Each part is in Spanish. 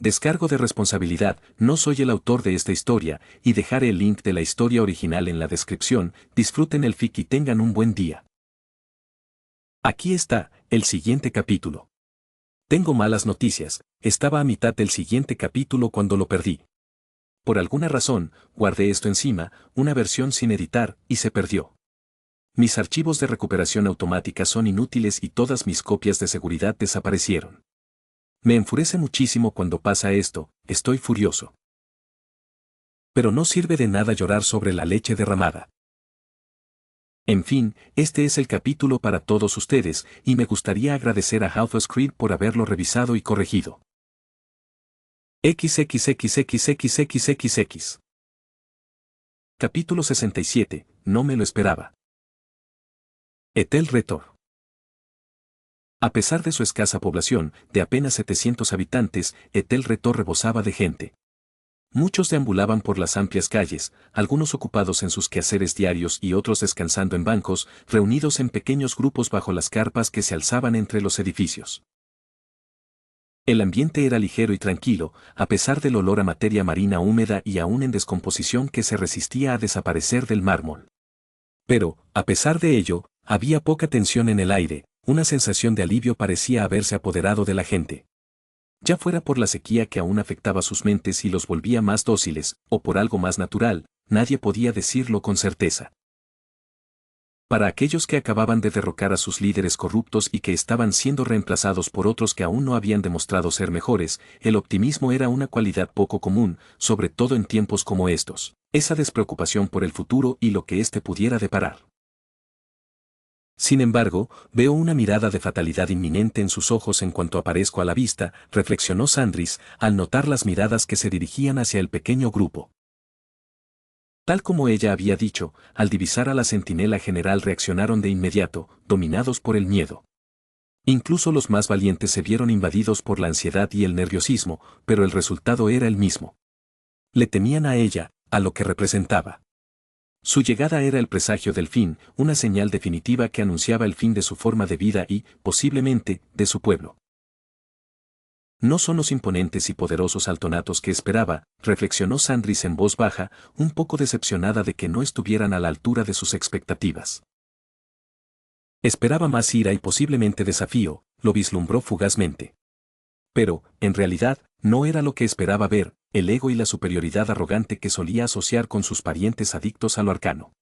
Descargo de responsabilidad, no soy el autor de esta historia, y dejaré el link de la historia original en la descripción. Disfruten el fic y tengan un buen día. Aquí está, el siguiente capítulo. Tengo malas noticias, estaba a mitad del siguiente capítulo cuando lo perdí. Por alguna razón, guardé esto encima, una versión sin editar, y se perdió. Mis archivos de recuperación automática son inútiles y todas mis copias de seguridad desaparecieron. Me enfurece muchísimo cuando pasa esto, estoy furioso. Pero no sirve de nada llorar sobre la leche derramada. En fin, este es el capítulo para todos ustedes, y me gustaría agradecer a HalfScript por haberlo revisado y corregido. XXXXXXXX. Capítulo 67, no me lo esperaba. Etel Retor. A pesar de su escasa población, de apenas 700 habitantes, Etel Retor rebosaba de gente. Muchos deambulaban por las amplias calles, algunos ocupados en sus quehaceres diarios y otros descansando en bancos, reunidos en pequeños grupos bajo las carpas que se alzaban entre los edificios. El ambiente era ligero y tranquilo, a pesar del olor a materia marina húmeda y aún en descomposición que se resistía a desaparecer del mármol. Pero, a pesar de ello, había poca tensión en el aire, una sensación de alivio parecía haberse apoderado de la gente. Ya fuera por la sequía que aún afectaba sus mentes y los volvía más dóciles, o por algo más natural, nadie podía decirlo con certeza. Para aquellos que acababan de derrocar a sus líderes corruptos y que estaban siendo reemplazados por otros que aún no habían demostrado ser mejores, el optimismo era una cualidad poco común, sobre todo en tiempos como estos, esa despreocupación por el futuro y lo que éste pudiera deparar. Sin embargo, veo una mirada de fatalidad inminente en sus ojos en cuanto aparezco a la vista, reflexionó Sandris, al notar las miradas que se dirigían hacia el pequeño grupo. Tal como ella había dicho, al divisar a la centinela general reaccionaron de inmediato, dominados por el miedo. Incluso los más valientes se vieron invadidos por la ansiedad y el nerviosismo, pero el resultado era el mismo. Le temían a ella, a lo que representaba. Su llegada era el presagio del fin, una señal definitiva que anunciaba el fin de su forma de vida y, posiblemente, de su pueblo. No son los imponentes y poderosos altonatos que esperaba, reflexionó Sandris en voz baja, un poco decepcionada de que no estuvieran a la altura de sus expectativas. Esperaba más ira y posiblemente desafío, lo vislumbró fugazmente. Pero, en realidad, no era lo que esperaba ver, el ego y la superioridad arrogante que solía asociar con sus parientes adictos a lo arcano.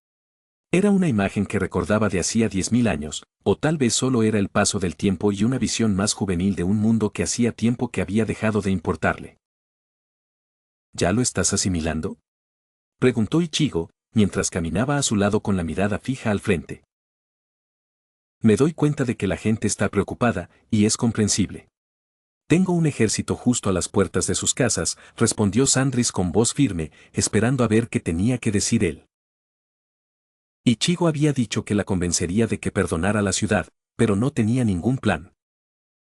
Era una imagen que recordaba de hacía 10.000 años, o tal vez solo era el paso del tiempo y una visión más juvenil de un mundo que hacía tiempo que había dejado de importarle. ¿Ya lo estás asimilando?, preguntó Ichigo, mientras caminaba a su lado con la mirada fija al frente. Me doy cuenta de que la gente está preocupada, y es comprensible. Tengo un ejército justo a las puertas de sus casas, respondió Sandris con voz firme, esperando a ver qué tenía que decir él. Ichigo había dicho que la convencería de que perdonara la ciudad, pero no tenía ningún plan.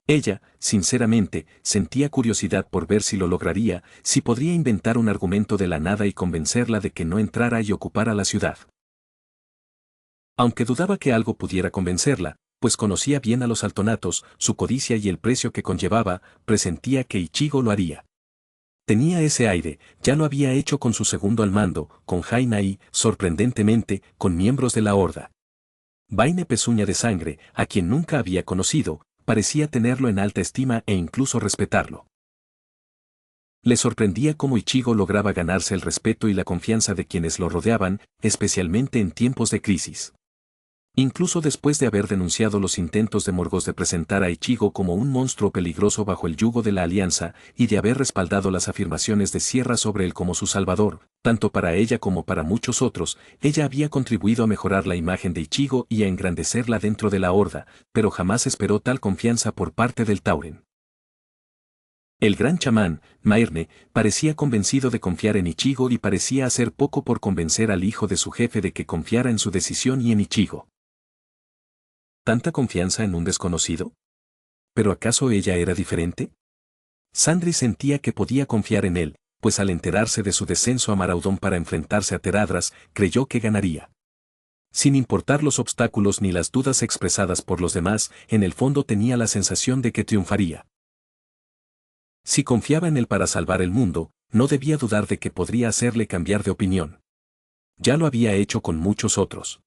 Ella, sinceramente, sentía curiosidad por ver si lo lograría, si podría inventar un argumento de la nada y convencerla de que no entrara y ocupara la ciudad. Aunque dudaba que algo pudiera convencerla, pues conocía bien a los altonatos, su codicia y el precio que conllevaba, presentía que Ichigo lo haría. Tenía ese aire, ya lo había hecho con su segundo al mando, con Jaina y, sorprendentemente, con miembros de la horda. Vaine Pezuña de Sangre, a quien nunca había conocido, parecía tenerlo en alta estima e incluso respetarlo. Le sorprendía cómo Ichigo lograba ganarse el respeto y la confianza de quienes lo rodeaban, especialmente en tiempos de crisis. Incluso después de haber denunciado los intentos de Morgoth de presentar a Ichigo como un monstruo peligroso bajo el yugo de la alianza, y de haber respaldado las afirmaciones de Sierra sobre él como su salvador, tanto para ella como para muchos otros, ella había contribuido a mejorar la imagen de Ichigo y a engrandecerla dentro de la horda, pero jamás esperó tal confianza por parte del Tauren. El gran chamán, Maerne, parecía convencido de confiar en Ichigo y parecía hacer poco por convencer al hijo de su jefe de que confiara en su decisión y en Ichigo. ¿Tanta confianza en un desconocido? ¿Pero acaso ella era diferente? Sandris sentía que podía confiar en él, pues al enterarse de su descenso a Maraudon para enfrentarse a Teradras, creyó que ganaría. Sin importar los obstáculos ni las dudas expresadas por los demás, en el fondo tenía la sensación de que triunfaría. Si confiaba en él para salvar el mundo, no debía dudar de que podría hacerle cambiar de opinión. Ya lo había hecho con muchos otros.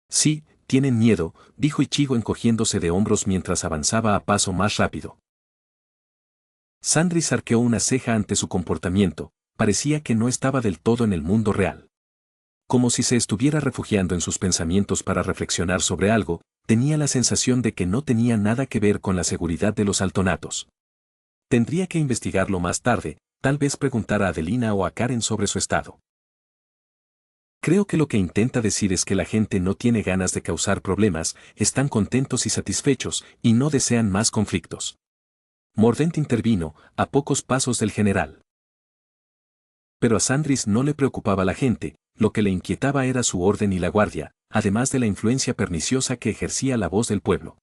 Sí, tienen miedo, dijo Ichigo encogiéndose de hombros mientras avanzaba a paso más rápido. Sandris arqueó una ceja ante su comportamiento, parecía que no estaba del todo en el mundo real. Como si se estuviera refugiando en sus pensamientos para reflexionar sobre algo, tenía la sensación de que no tenía nada que ver con la seguridad de los altonatos. Tendría que investigarlo más tarde, tal vez preguntar a Adelina o a Karen sobre su estado. Creo que lo que intenta decir es que la gente no tiene ganas de causar problemas, están contentos y satisfechos, y no desean más conflictos. Mordent intervino, a pocos pasos del general. Pero a Sandris no le preocupaba la gente, lo que le inquietaba era su orden y la guardia, además de la influencia perniciosa que ejercía la voz del pueblo.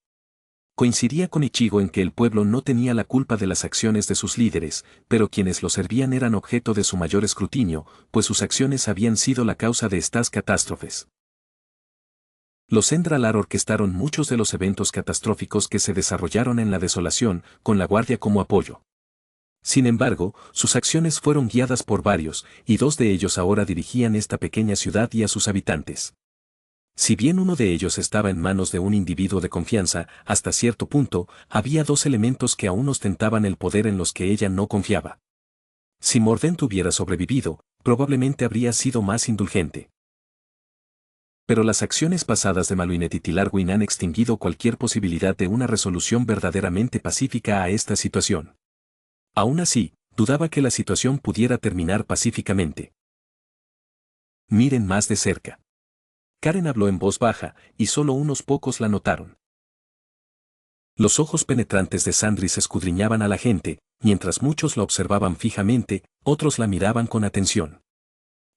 Coincidía con Ichigo en que el pueblo no tenía la culpa de las acciones de sus líderes, pero quienes lo servían eran objeto de su mayor escrutinio, pues sus acciones habían sido la causa de estas catástrofes. Los Endralar orquestaron muchos de los eventos catastróficos que se desarrollaron en la desolación, con la guardia como apoyo. Sin embargo, sus acciones fueron guiadas por varios, y dos de ellos ahora dirigían esta pequeña ciudad y a sus habitantes. Si bien uno de ellos estaba en manos de un individuo de confianza, hasta cierto punto, había dos elementos que aún ostentaban el poder en los que ella no confiaba. Si Mordent hubiera sobrevivido, probablemente habría sido más indulgente. Pero las acciones pasadas de Maluinet y Tilarwin han extinguido cualquier posibilidad de una resolución verdaderamente pacífica a esta situación. Aún así, dudaba que la situación pudiera terminar pacíficamente. Miren más de cerca. Karen habló en voz baja, y solo unos pocos la notaron. Los ojos penetrantes de Sandris escudriñaban a la gente, mientras muchos la observaban fijamente, otros la miraban con atención.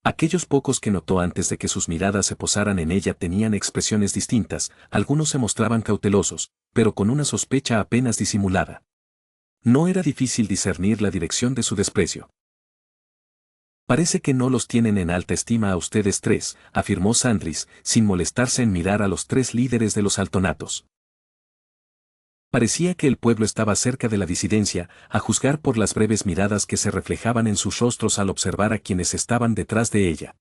Aquellos pocos que notó antes de que sus miradas se posaran en ella tenían expresiones distintas, algunos se mostraban cautelosos, pero con una sospecha apenas disimulada. No era difícil discernir la dirección de su desprecio. Parece que no los tienen en alta estima a ustedes tres, afirmó Sandris, sin molestarse en mirar a los tres líderes de los altonatos. Parecía que el pueblo estaba cerca de la disidencia, a juzgar por las breves miradas que se reflejaban en sus rostros al observar a quienes estaban detrás de ella.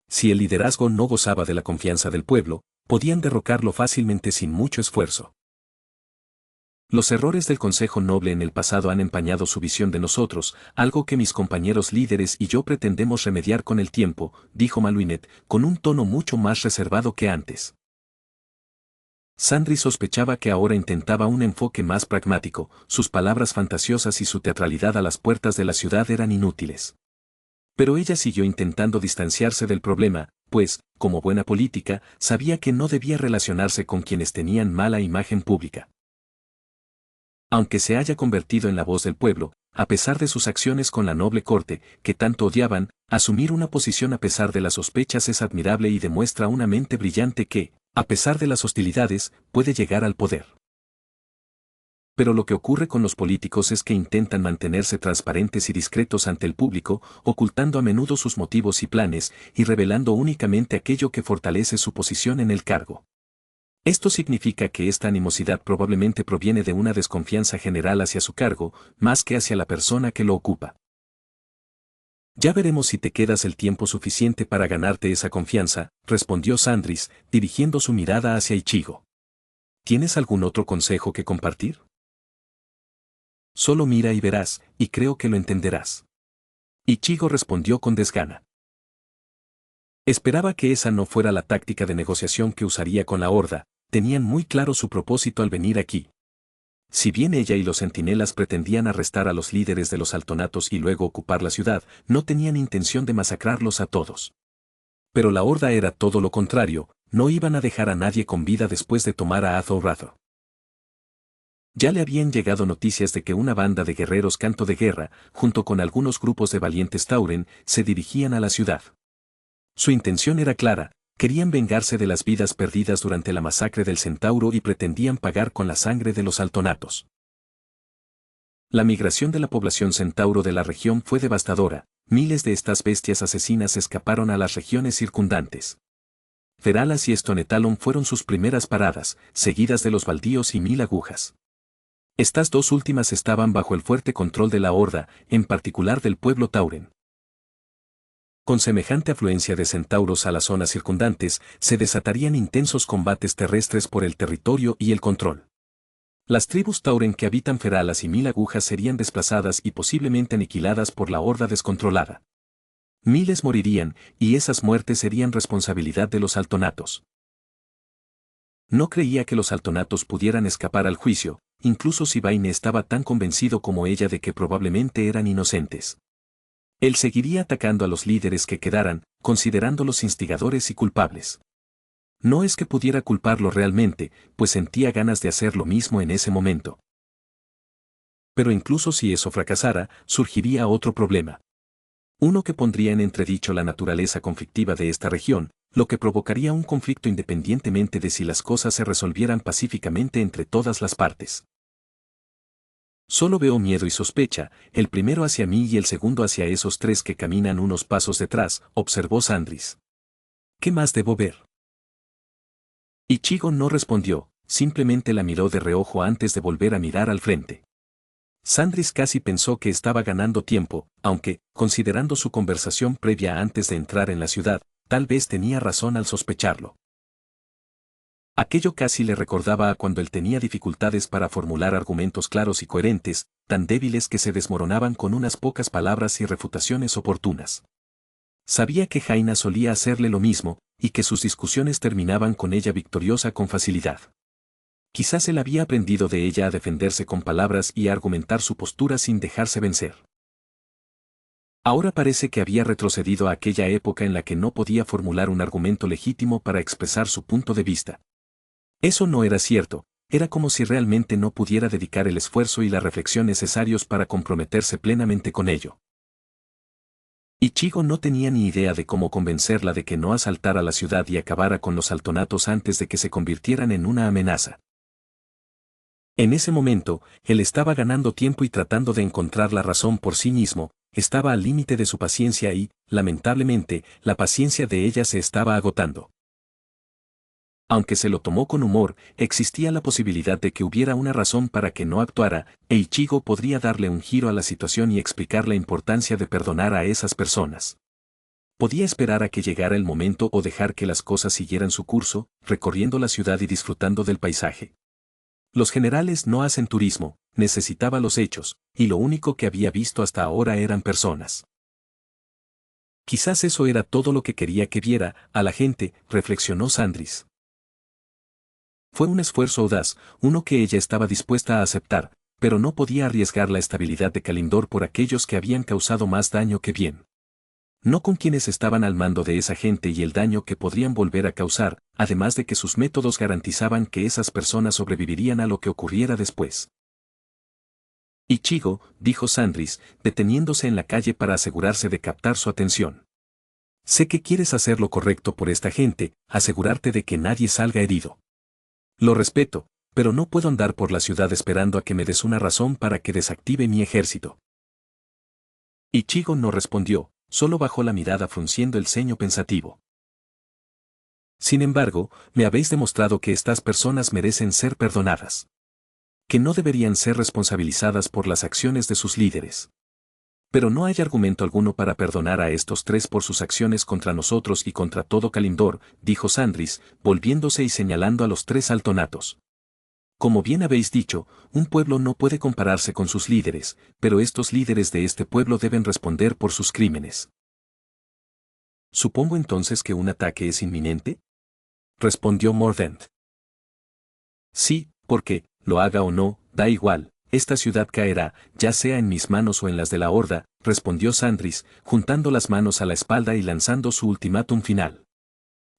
Si el liderazgo no gozaba de la confianza del pueblo, podían derrocarlo fácilmente sin mucho esfuerzo. Los errores del Consejo Noble en el pasado han empañado su visión de nosotros, algo que mis compañeros líderes y yo pretendemos remediar con el tiempo, dijo Maluinet, con un tono mucho más reservado que antes. Sandris sospechaba que ahora intentaba un enfoque más pragmático, sus palabras fantasiosas y su teatralidad a las puertas de la ciudad eran inútiles. Pero ella siguió intentando distanciarse del problema, pues, como buena política, sabía que no debía relacionarse con quienes tenían mala imagen pública. Aunque se haya convertido en la voz del pueblo, a pesar de sus acciones con la noble corte, que tanto odiaban, asumir una posición a pesar de las sospechas es admirable y demuestra una mente brillante que, a pesar de las hostilidades, puede llegar al poder. Pero lo que ocurre con los políticos es que intentan mantenerse transparentes y discretos ante el público, ocultando a menudo sus motivos y planes, y revelando únicamente aquello que fortalece su posición en el cargo. Esto significa que esta animosidad probablemente proviene de una desconfianza general hacia su cargo, más que hacia la persona que lo ocupa. Ya veremos si te quedas el tiempo suficiente para ganarte esa confianza, respondió Sandris, dirigiendo su mirada hacia Ichigo. ¿Tienes algún otro consejo que compartir? Solo mira y verás, y creo que lo entenderás. Ichigo respondió con desgana. Esperaba que esa no fuera la táctica de negociación que usaría con la Horda, tenían muy claro su propósito al venir aquí. Si bien ella y los centinelas pretendían arrestar a los líderes de los altonatos y luego ocupar la ciudad, no tenían intención de masacrarlos a todos. Pero la Horda era todo lo contrario, no iban a dejar a nadie con vida después de tomar a Azor-Razo. Ya le habían llegado noticias de que una banda de guerreros canto de guerra, junto con algunos grupos de valientes Tauren, se dirigían a la ciudad. Su intención era clara, querían vengarse de las vidas perdidas durante la masacre del Centauro y pretendían pagar con la sangre de los altonatos. La migración de la población centauro de la región fue devastadora, miles de estas bestias asesinas escaparon a las regiones circundantes. Feralas y Stonetalon fueron sus primeras paradas, seguidas de los baldíos y 1000 agujas. Estas dos últimas estaban bajo el fuerte control de la Horda, en particular del pueblo Tauren. Con semejante afluencia de centauros a las zonas circundantes, se desatarían intensos combates terrestres por el territorio y el control. Las tribus Tauren que habitan Feralas y Mil Agujas serían desplazadas y posiblemente aniquiladas por la Horda descontrolada. Miles morirían, y esas muertes serían responsabilidad de los altonatos. No creía que los altonatos pudieran escapar al juicio, incluso si Vaine estaba tan convencido como ella de que probablemente eran inocentes. Él seguiría atacando a los líderes que quedaran, considerándolos instigadores y culpables. No es que pudiera culparlo realmente, pues sentía ganas de hacer lo mismo en ese momento. Pero incluso si eso fracasara, surgiría otro problema. Uno que pondría en entredicho la naturaleza conflictiva de esta región, lo que provocaría un conflicto independientemente de si las cosas se resolvieran pacíficamente entre todas las partes. Solo veo miedo y sospecha, el primero hacia mí y el segundo hacia esos tres que caminan unos pasos detrás, observó Sandris. ¿Qué más debo ver? Ichigo no respondió, simplemente la miró de reojo antes de volver a mirar al frente. Sandris casi pensó que estaba ganando tiempo, aunque, considerando su conversación previa antes de entrar en la ciudad, tal vez tenía razón al sospecharlo. Aquello casi le recordaba a cuando él tenía dificultades para formular argumentos claros y coherentes, tan débiles que se desmoronaban con unas pocas palabras y refutaciones oportunas. Sabía que Jaina solía hacerle lo mismo, y que sus discusiones terminaban con ella victoriosa con facilidad. Quizás él había aprendido de ella a defenderse con palabras y a argumentar su postura sin dejarse vencer. Ahora parece que había retrocedido a aquella época en la que no podía formular un argumento legítimo para expresar su punto de vista. Eso no era cierto, era como si realmente no pudiera dedicar el esfuerzo y la reflexión necesarios para comprometerse plenamente con ello. Ichigo no tenía ni idea de cómo convencerla de que no asaltara la ciudad y acabara con los altonatos antes de que se convirtieran en una amenaza. En ese momento, él estaba ganando tiempo y tratando de encontrar la razón por sí mismo, estaba al límite de su paciencia y, lamentablemente, la paciencia de ella se estaba agotando. Aunque se lo tomó con humor, existía la posibilidad de que hubiera una razón para que no actuara, e Ichigo podría darle un giro a la situación y explicar la importancia de perdonar a esas personas. Podía esperar a que llegara el momento o dejar que las cosas siguieran su curso, recorriendo la ciudad y disfrutando del paisaje. Los generales no hacen turismo, necesitaba los hechos, y lo único que había visto hasta ahora eran personas. Quizás eso era todo lo que quería que viera a la gente, reflexionó Sandris. Fue un esfuerzo audaz, uno que ella estaba dispuesta a aceptar, pero no podía arriesgar la estabilidad de Kalimdor por aquellos que habían causado más daño que bien. No con quienes estaban al mando de esa gente y el daño que podrían volver a causar, además de que sus métodos garantizaban que esas personas sobrevivirían a lo que ocurriera después. Ichigo, dijo Sandris, deteniéndose en la calle para asegurarse de captar su atención. Sé que quieres hacer lo correcto por esta gente, asegurarte de que nadie salga herido. Lo respeto, pero no puedo andar por la ciudad esperando a que me des una razón para que desactive mi ejército. Ichigo no respondió, solo bajó la mirada frunciendo el ceño pensativo. Sin embargo, me habéis demostrado que estas personas merecen ser perdonadas. Que no deberían ser responsabilizadas por las acciones de sus líderes. Pero no hay argumento alguno para perdonar a estos tres por sus acciones contra nosotros y contra todo Kalimdor, dijo Sandris, volviéndose y señalando a los tres altonatos. Como bien habéis dicho, un pueblo no puede compararse con sus líderes, pero estos líderes de este pueblo deben responder por sus crímenes. ¿Supongo entonces que un ataque es inminente? Respondió Mordent. Sí, porque, lo haga o no, da igual, esta ciudad caerá, ya sea en mis manos o en las de la Horda, respondió Sandris, juntando las manos a la espalda y lanzando su ultimátum final.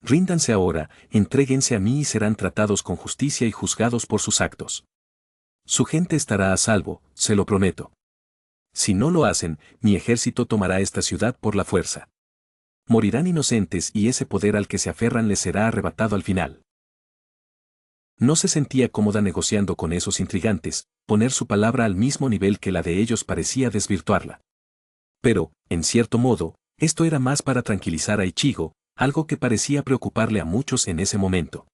Ríndanse ahora, entréguense a mí y serán tratados con justicia y juzgados por sus actos. Su gente estará a salvo, se lo prometo. Si no lo hacen, mi ejército tomará esta ciudad por la fuerza. Morirán inocentes y ese poder al que se aferran les será arrebatado al final. No se sentía cómoda negociando con esos intrigantes, poner su palabra al mismo nivel que la de ellos parecía desvirtuarla. Pero, en cierto modo, esto era más para tranquilizar a Ichigo, algo que parecía preocuparle a muchos en ese momento.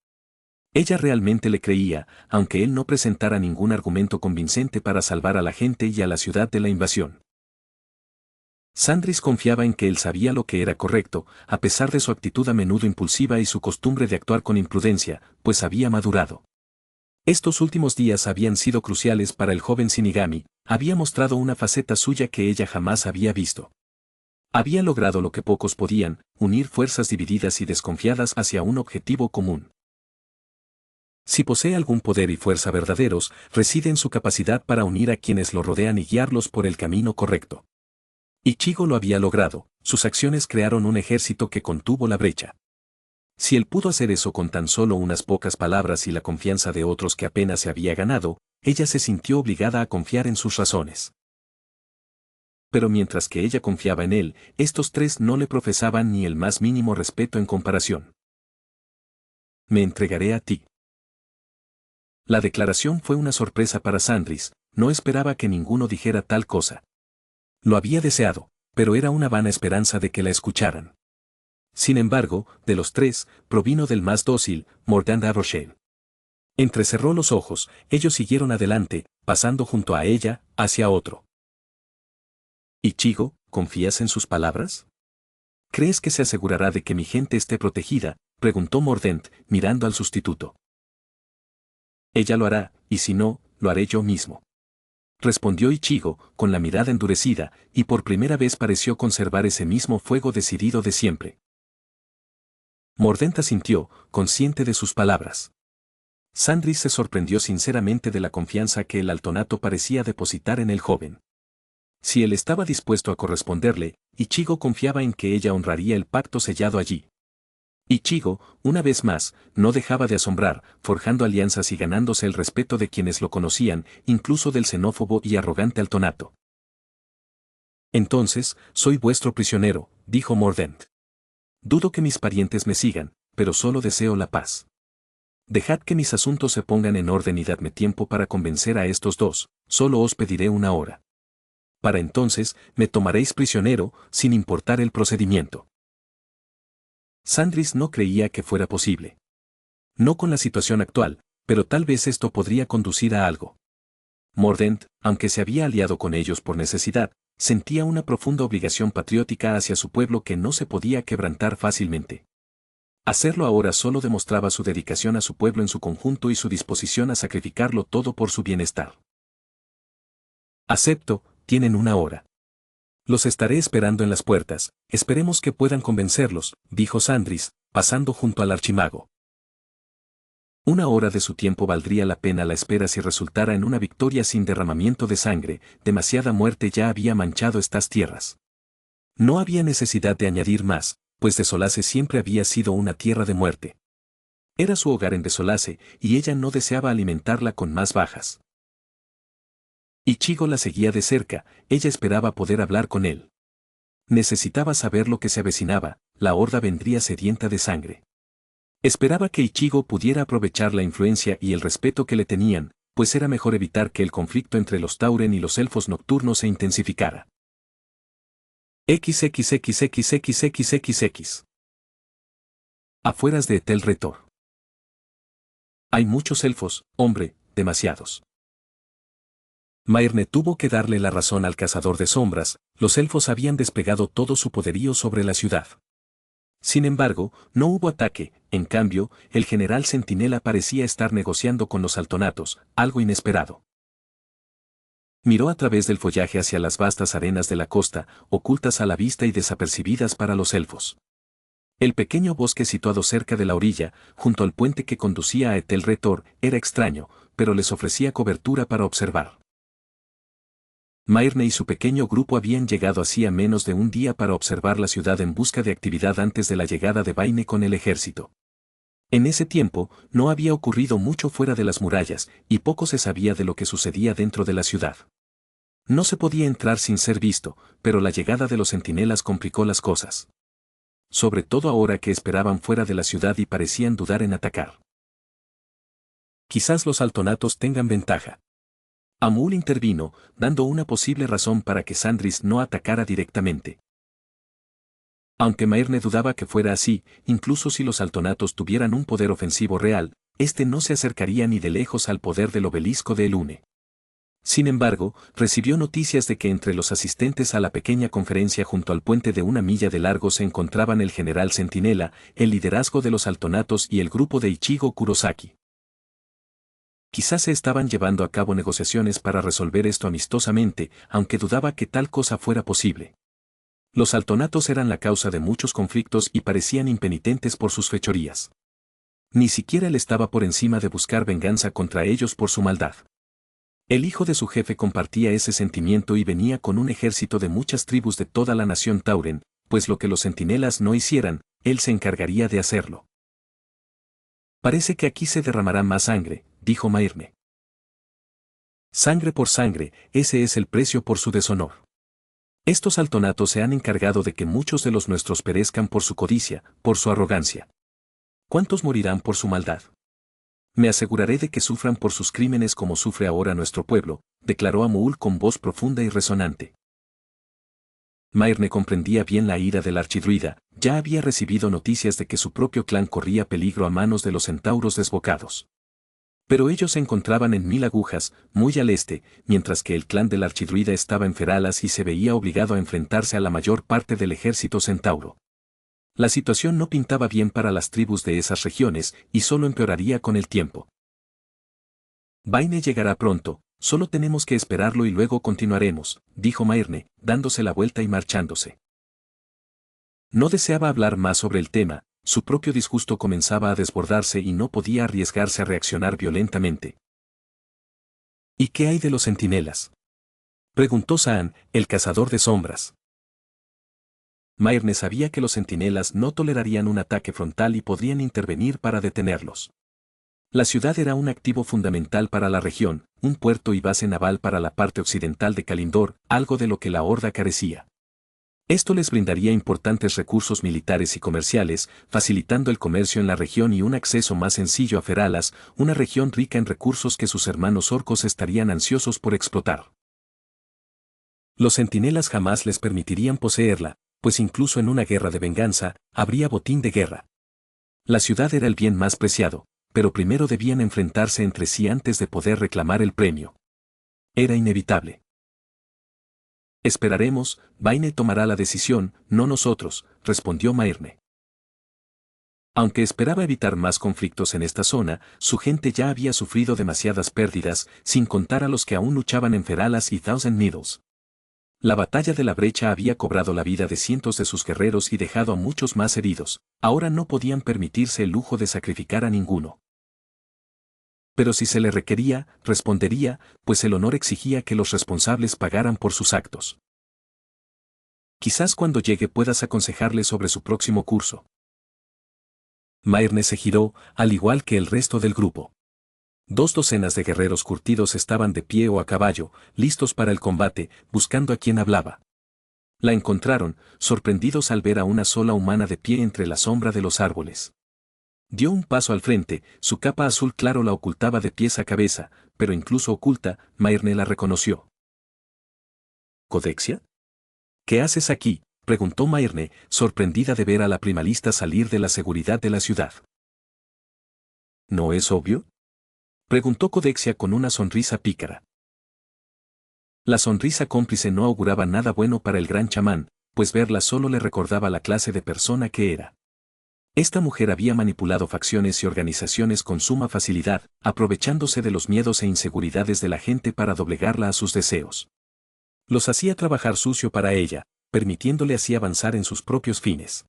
Ella realmente le creía, aunque él no presentara ningún argumento convincente para salvar a la gente y a la ciudad de la invasión. Sandris confiaba en que él sabía lo que era correcto, a pesar de su actitud a menudo impulsiva y su costumbre de actuar con imprudencia, pues había madurado. Estos últimos días habían sido cruciales para el joven Shinigami, había mostrado una faceta suya que ella jamás había visto. Había logrado lo que pocos podían, unir fuerzas divididas y desconfiadas hacia un objetivo común. Si posee algún poder y fuerza verdaderos, reside en su capacidad para unir a quienes lo rodean y guiarlos por el camino correcto. Ichigo lo había logrado, sus acciones crearon un ejército que contuvo la brecha. Si él pudo hacer eso con tan solo unas pocas palabras y la confianza de otros que apenas se había ganado, ella se sintió obligada a confiar en sus razones. Pero mientras que ella confiaba en él, estos tres no le profesaban ni el más mínimo respeto en comparación. Me entregaré a ti. La declaración fue una sorpresa para Sandris, no esperaba que ninguno dijera tal cosa. Lo había deseado, pero era una vana esperanza de que la escucharan. Sin embargo, de los tres, provino del más dócil, Morgan Le Rochelle. Entrecerró los ojos, ellos siguieron adelante, pasando junto a ella, hacia otro. Ichigo, ¿confías en sus palabras? ¿Crees que se asegurará de que mi gente esté protegida?, preguntó Mordent, mirando al sustituto. Ella lo hará, y si no, lo haré yo mismo. Respondió Ichigo, con la mirada endurecida, y por primera vez pareció conservar ese mismo fuego decidido de siempre. Mordent asintió, consciente de sus palabras. Sandris se sorprendió sinceramente de la confianza que el altonato parecía depositar en el joven. Si él estaba dispuesto a corresponderle, Ichigo confiaba en que ella honraría el pacto sellado allí. Ichigo, una vez más, no dejaba de asombrar, forjando alianzas y ganándose el respeto de quienes lo conocían, incluso del xenófobo y arrogante altonato. Entonces, soy vuestro prisionero, dijo Mordent. Dudo que mis parientes me sigan, pero solo deseo la paz. Dejad que mis asuntos se pongan en orden y dadme tiempo para convencer a estos dos, solo os pediré una hora. Para entonces, me tomaréis prisionero, sin importar el procedimiento. Sandris no creía que fuera posible. No con la situación actual, pero tal vez esto podría conducir a algo. Mordent, aunque se había aliado con ellos por necesidad, sentía una profunda obligación patriótica hacia su pueblo que no se podía quebrantar fácilmente. Hacerlo ahora solo demostraba su dedicación a su pueblo en su conjunto y su disposición a sacrificarlo todo por su bienestar. Acepto, tienen una hora. Los estaré esperando en las puertas, esperemos que puedan convencerlos, dijo Sandris, pasando junto al archimago. Una hora de su tiempo valdría la pena la espera si resultara en una victoria sin derramamiento de sangre, demasiada muerte ya había manchado estas tierras. No había necesidad de añadir más, pues Desolace siempre había sido una tierra de muerte. Era su hogar en Desolace, y ella no deseaba alimentarla con más bajas. Ichigo la seguía de cerca, ella esperaba poder hablar con él. Necesitaba saber lo que se avecinaba, la horda vendría sedienta de sangre. Esperaba que Ichigo pudiera aprovechar la influencia y el respeto que le tenían, pues era mejor evitar que el conflicto entre los Tauren y los elfos nocturnos se intensificara. XXXXXXX. Afueras de Etel Retor. Hay muchos elfos, hombre, demasiados. Maerne tuvo que darle la razón al cazador de sombras, los elfos habían desplegado todo su poderío sobre la ciudad. Sin embargo, no hubo ataque, en cambio, el general Centinela parecía estar negociando con los altonatos, algo inesperado. Miró a través del follaje hacia las vastas arenas de la costa, ocultas a la vista y desapercibidas para los elfos. El pequeño bosque situado cerca de la orilla, junto al puente que conducía a Etel Retor, era extraño, pero les ofrecía cobertura para observar. Maerne y su pequeño grupo habían llegado hacía menos de un día para observar la ciudad en busca de actividad antes de la llegada de Vaine con el ejército. En ese tiempo, no había ocurrido mucho fuera de las murallas, y poco se sabía de lo que sucedía dentro de la ciudad. No se podía entrar sin ser visto, pero la llegada de los centinelas complicó las cosas. Sobre todo ahora que esperaban fuera de la ciudad y parecían dudar en atacar. Quizás los altonatos tengan ventaja. Amul intervino, dando una posible razón para que Sandris no atacara directamente. Aunque Maerne dudaba que fuera así, incluso si los Altonatos tuvieran un poder ofensivo real, este no se acercaría ni de lejos al poder del obelisco de Elune. Sin embargo, recibió noticias de que entre los asistentes a la pequeña conferencia junto al puente de 1 milla de largo se encontraban el general Centinela, el liderazgo de los Altonatos y el grupo de Ichigo Kurosaki. Quizás se estaban llevando a cabo negociaciones para resolver esto amistosamente, aunque dudaba que tal cosa fuera posible. Los Altonatos eran la causa de muchos conflictos y parecían impenitentes por sus fechorías. Ni siquiera él estaba por encima de buscar venganza contra ellos por su maldad. El hijo de su jefe compartía ese sentimiento y venía con un ejército de muchas tribus de toda la nación Tauren, pues lo que los centinelas no hicieran, él se encargaría de hacerlo. Parece que aquí se derramará más sangre, dijo Maerne. Sangre por sangre, ese es el precio por su deshonor. Estos Altonatos se han encargado de que muchos de los nuestros perezcan por su codicia, por su arrogancia. ¿Cuántos morirán por su maldad? Me aseguraré de que sufran por sus crímenes como sufre ahora nuestro pueblo, declaró Amuul con voz profunda y resonante. Maerne comprendía bien la ira del archidruida, ya había recibido noticias de que su propio clan corría peligro a manos de los centauros desbocados. Pero ellos se encontraban en 1000 agujas, muy al este, mientras que el clan del archidruida estaba en Feralas y se veía obligado a enfrentarse a la mayor parte del ejército centauro. La situación no pintaba bien para las tribus de esas regiones, y solo empeoraría con el tiempo. Vaine llegará pronto, solo tenemos que esperarlo y luego continuaremos, dijo Maerne, dándose la vuelta y marchándose. No deseaba hablar más sobre el tema, su propio disgusto comenzaba a desbordarse y no podía arriesgarse a reaccionar violentamente. ¿Y qué hay de los centinelas?, preguntó Saan, el cazador de sombras. Maerne sabía que los centinelas no tolerarían un ataque frontal y podrían intervenir para detenerlos. La ciudad era un activo fundamental para la región, un puerto y base naval para la parte occidental de Kalimdor, algo de lo que la Horda carecía. Esto les brindaría importantes recursos militares y comerciales, facilitando el comercio en la región y un acceso más sencillo a Feralas, una región rica en recursos que sus hermanos orcos estarían ansiosos por explotar. Los centinelas jamás les permitirían poseerla, pues incluso en una guerra de venganza, habría botín de guerra. La ciudad era el bien más preciado, pero primero debían enfrentarse entre sí antes de poder reclamar el premio. Era inevitable. Esperaremos, Vaine tomará la decisión, no nosotros, respondió Maerne. Aunque esperaba evitar más conflictos en esta zona, su gente ya había sufrido demasiadas pérdidas, sin contar a los que aún luchaban en Feralas y Thousand Needles. La batalla de la brecha había cobrado la vida de cientos de sus guerreros y dejado a muchos más heridos, ahora no podían permitirse el lujo de sacrificar a ninguno. Pero si se le requería, respondería, pues el honor exigía que los responsables pagaran por sus actos. Quizás cuando llegue puedas aconsejarle sobre su próximo curso. Maerne se giró, al igual que el resto del grupo. 2 docenas de guerreros curtidos estaban de pie o a caballo, listos para el combate, buscando a quien hablaba. La encontraron, sorprendidos al ver a una sola humana de pie entre la sombra de los árboles. Dio un paso al frente, su capa azul claro la ocultaba de pies a cabeza, pero incluso oculta, Maerne la reconoció. ¿Codexia? ¿Qué haces aquí?, preguntó Maerne, sorprendida de ver a la primalista salir de la seguridad de la ciudad. ¿No es obvio?, preguntó Codexia con una sonrisa pícara. La sonrisa cómplice no auguraba nada bueno para el gran chamán, pues verla solo le recordaba la clase de persona que era. Esta mujer había manipulado facciones y organizaciones con suma facilidad, aprovechándose de los miedos e inseguridades de la gente para doblegarla a sus deseos. Los hacía trabajar sucio para ella, permitiéndole así avanzar en sus propios fines.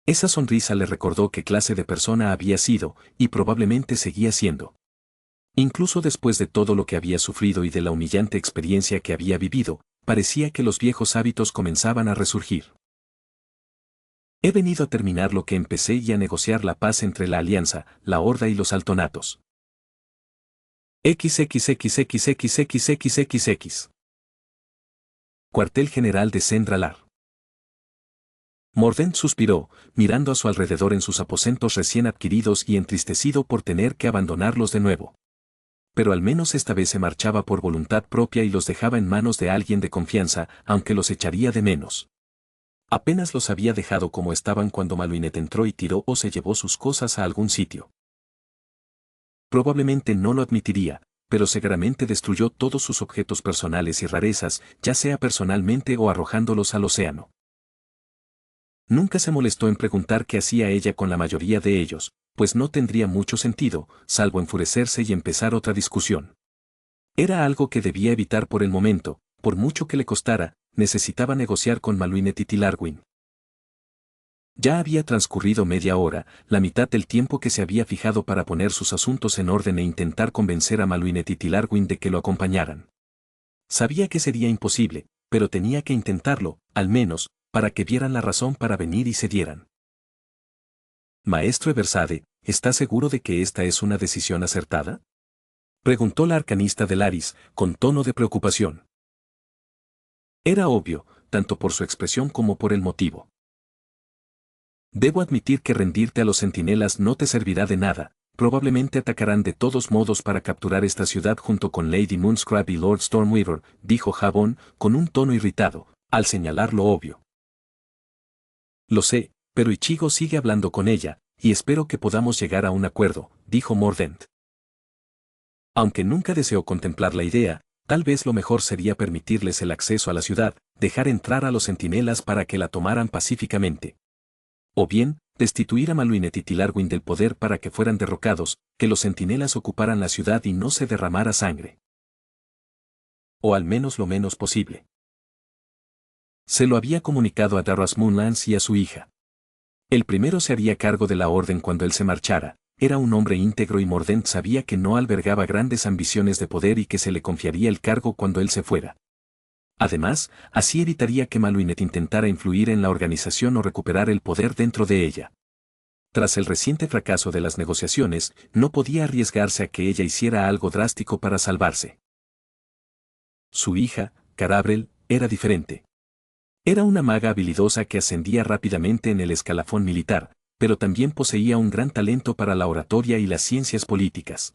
Esa sonrisa le recordó qué clase de persona había sido, y probablemente seguía siendo. Incluso después de todo lo que había sufrido y de la humillante experiencia que había vivido, parecía que los viejos hábitos comenzaban a resurgir. He venido a terminar lo que empecé y a negociar la paz entre la Alianza, la Horda y los Altonatos. XXXXXXXX. Cuartel General de Zendralar. Mordent suspiró, mirando a su alrededor en sus aposentos recién adquiridos y entristecido por tener que abandonarlos de nuevo. Pero al menos esta vez se marchaba por voluntad propia y los dejaba en manos de alguien de confianza, aunque los echaría de menos. Apenas los había dejado como estaban cuando Maluinet entró y tiró o se llevó sus cosas a algún sitio. Probablemente no lo admitiría, pero seguramente destruyó todos sus objetos personales y rarezas, ya sea personalmente o arrojándolos al océano. Nunca se molestó en preguntar qué hacía ella con la mayoría de ellos, pues no tendría mucho sentido, salvo enfurecerse y empezar otra discusión. Era algo que debía evitar por el momento, por mucho que le costara, necesitaba negociar con Maluinet y Tilarwin. Ya había transcurrido media hora, la mitad del tiempo que se había fijado para poner sus asuntos en orden e intentar convencer a Maluinet y Tilarwin de que lo acompañaran. Sabía que sería imposible, pero tenía que intentarlo, al menos, para que vieran la razón para venir y cedieran. Maestro Ebersade, ¿está seguro de que esta es una decisión acertada? Preguntó la arcanista de Laris, con tono de preocupación. Era obvio, tanto por su expresión como por el motivo. Debo admitir que rendirte a los centinelas no te servirá de nada, probablemente atacarán de todos modos para capturar esta ciudad junto con Lady Moonscrab y Lord Stormweaver, dijo Jabón, con un tono irritado, al señalar lo obvio. Lo sé, pero Ichigo sigue hablando con ella, y espero que podamos llegar a un acuerdo, dijo Mordent. Aunque nunca deseó contemplar la idea, tal vez lo mejor sería permitirles el acceso a la ciudad, dejar entrar a los centinelas para que la tomaran pacíficamente. O bien, destituir a Maluinet y Tilarwin del poder para que fueran derrocados, que los centinelas ocuparan la ciudad y no se derramara sangre. O al menos lo menos posible. Se lo había comunicado a Daraus Moonlance y a su hija. El primero se haría cargo de la orden cuando él se marchara, era un hombre íntegro y Mordent sabía que no albergaba grandes ambiciones de poder y que se le confiaría el cargo cuando él se fuera. Además, así evitaría que Maluinet intentara influir en la organización o recuperar el poder dentro de ella. Tras el reciente fracaso de las negociaciones, no podía arriesgarse a que ella hiciera algo drástico para salvarse. Su hija, Carabrel, era diferente. Era una maga habilidosa que ascendía rápidamente en el escalafón militar, pero también poseía un gran talento para la oratoria y las ciencias políticas.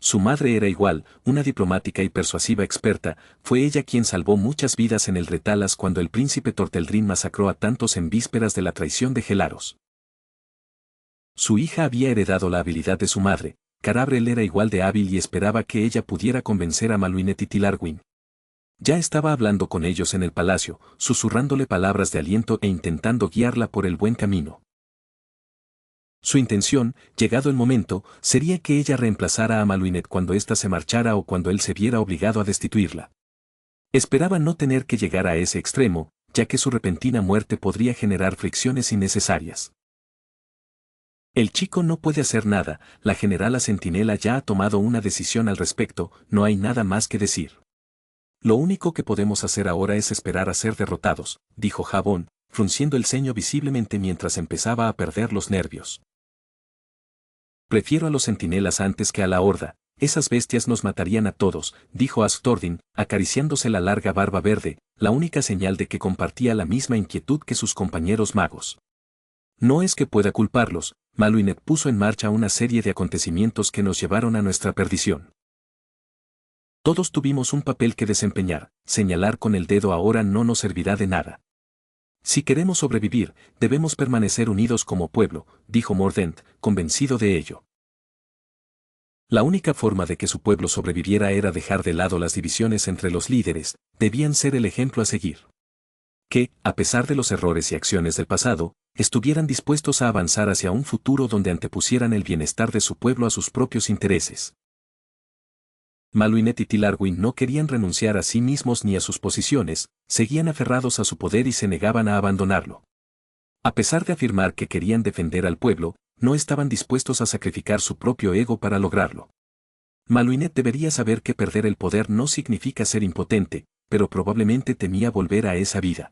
Su madre era igual, una diplomática y persuasiva experta, fue ella quien salvó muchas vidas en el Retalas cuando el príncipe Torteldrin masacró a tantos en vísperas de la traición de Gelaros. Su hija había heredado la habilidad de su madre, Carabrel era igual de hábil y esperaba que ella pudiera convencer a Maluinet y Tilarwin. Ya estaba hablando con ellos en el palacio, susurrándole palabras de aliento e intentando guiarla por el buen camino. Su intención, llegado el momento, sería que ella reemplazara a Maluinet cuando ésta se marchara o cuando él se viera obligado a destituirla. Esperaba no tener que llegar a ese extremo, ya que su repentina muerte podría generar fricciones innecesarias. El chico no puede hacer nada, la generala Centinela ya ha tomado una decisión al respecto, no hay nada más que decir. Lo único que podemos hacer ahora es esperar a ser derrotados, dijo Jabón, frunciendo el ceño visiblemente mientras empezaba a perder los nervios. Prefiero a los centinelas antes que a la horda, esas bestias nos matarían a todos, dijo Asktordin, acariciándose la larga barba verde, la única señal de que compartía la misma inquietud que sus compañeros magos. No es que pueda culparlos, Maluinet puso en marcha una serie de acontecimientos que nos llevaron a nuestra perdición. Todos tuvimos un papel que desempeñar, señalar con el dedo ahora no nos servirá de nada. Si queremos sobrevivir, debemos permanecer unidos como pueblo, dijo Mordent, convencido de ello. La única forma de que su pueblo sobreviviera era dejar de lado las divisiones entre los líderes, debían ser el ejemplo a seguir. Que, a pesar de los errores y acciones del pasado, estuvieran dispuestos a avanzar hacia un futuro donde antepusieran el bienestar de su pueblo a sus propios intereses. Maluinet y Tilarwin no querían renunciar a sí mismos ni a sus posiciones, seguían aferrados a su poder y se negaban a abandonarlo. A pesar de afirmar que querían defender al pueblo, no estaban dispuestos a sacrificar su propio ego para lograrlo. Maluinet debería saber que perder el poder no significa ser impotente, pero probablemente temía volver a esa vida.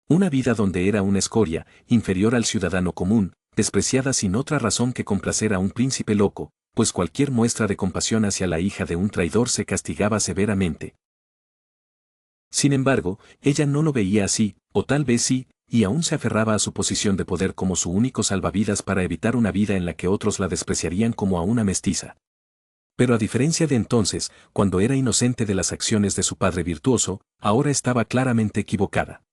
Una vida donde era una escoria, inferior al ciudadano común, despreciada sin otra razón que complacer a un príncipe loco, pues cualquier muestra de compasión hacia la hija de un traidor se castigaba severamente. Sin embargo, ella no lo veía así, o tal vez sí, y aún se aferraba a su posición de poder como su único salvavidas para evitar una vida en la que otros la despreciarían como a una mestiza. Pero a diferencia de entonces, cuando era inocente de las acciones de su padre virtuoso, ahora estaba claramente equivocada.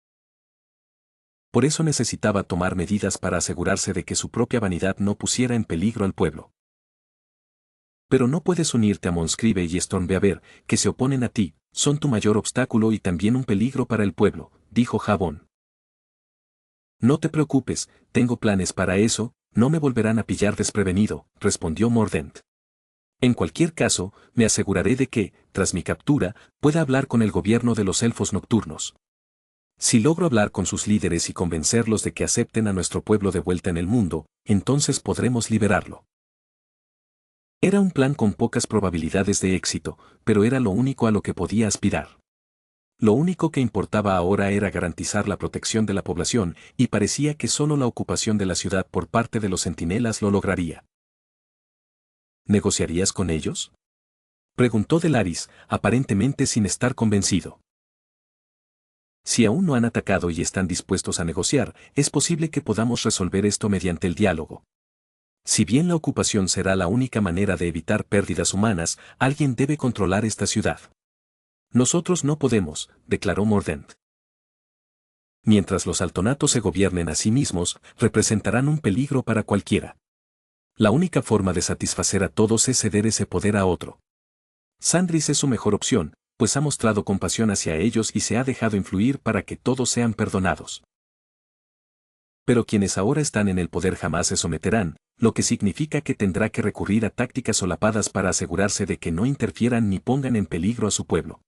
Por eso necesitaba tomar medidas para asegurarse de que su propia vanidad no pusiera en peligro al pueblo. Pero no puedes unirte a Monscribe y Stormbeaver, que se oponen a ti, son tu mayor obstáculo y también un peligro para el pueblo, dijo Jabón. No te preocupes, tengo planes para eso, no me volverán a pillar desprevenido, respondió Mordent. En cualquier caso, me aseguraré de que, tras mi captura, pueda hablar con el gobierno de los elfos nocturnos. Si logro hablar con sus líderes y convencerlos de que acepten a nuestro pueblo de vuelta en el mundo, entonces podremos liberarlo. Era un plan con pocas probabilidades de éxito, pero era lo único a lo que podía aspirar. Lo único que importaba ahora era garantizar la protección de la población, y parecía que solo la ocupación de la ciudad por parte de los centinelas lo lograría. ¿Negociarías con ellos?, preguntó Delaris, aparentemente sin estar convencido. Si aún no han atacado y están dispuestos a negociar, es posible que podamos resolver esto mediante el diálogo. Si bien la ocupación será la única manera de evitar pérdidas humanas, alguien debe controlar esta ciudad. Nosotros no podemos, declaró Mordent. Mientras los altonatos se gobiernen a sí mismos, representarán un peligro para cualquiera. La única forma de satisfacer a todos es ceder ese poder a otro. Sandris es su mejor opción, pues ha mostrado compasión hacia ellos y se ha dejado influir para que todos sean perdonados. Pero quienes ahora están en el poder jamás se someterán, lo que significa que tendrá que recurrir a tácticas solapadas para asegurarse de que no interfieran ni pongan en peligro a su pueblo.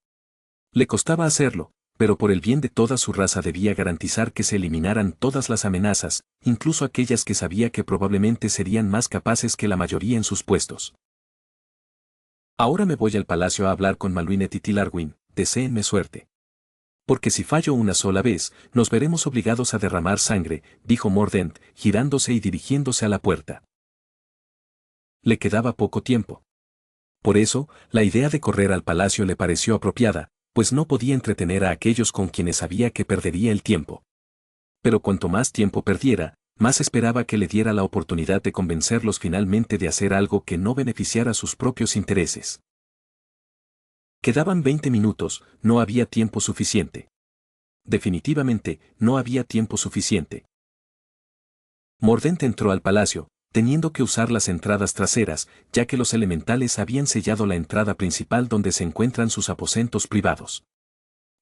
Le costaba hacerlo, pero por el bien de toda su raza debía garantizar que se eliminaran todas las amenazas, incluso aquellas que sabía que probablemente serían más capaces que la mayoría en sus puestos. Ahora me voy al palacio a hablar con Maluinet y Tilarwin, deséenme suerte. Porque si fallo una sola vez, nos veremos obligados a derramar sangre, dijo Mordent, girándose y dirigiéndose a la puerta. Le quedaba poco tiempo. Por eso, la idea de correr al palacio le pareció apropiada, pues no podía entretener a aquellos con quienes sabía que perdería el tiempo. Pero cuanto más tiempo perdiera, más esperaba que le diera la oportunidad de convencerlos finalmente de hacer algo que no beneficiara sus propios intereses. Quedaban 20 minutos, no había tiempo suficiente. Definitivamente, no había tiempo suficiente. Mordent entró al palacio, teniendo que usar las entradas traseras, ya que los elementales habían sellado la entrada principal donde se encuentran sus aposentos privados.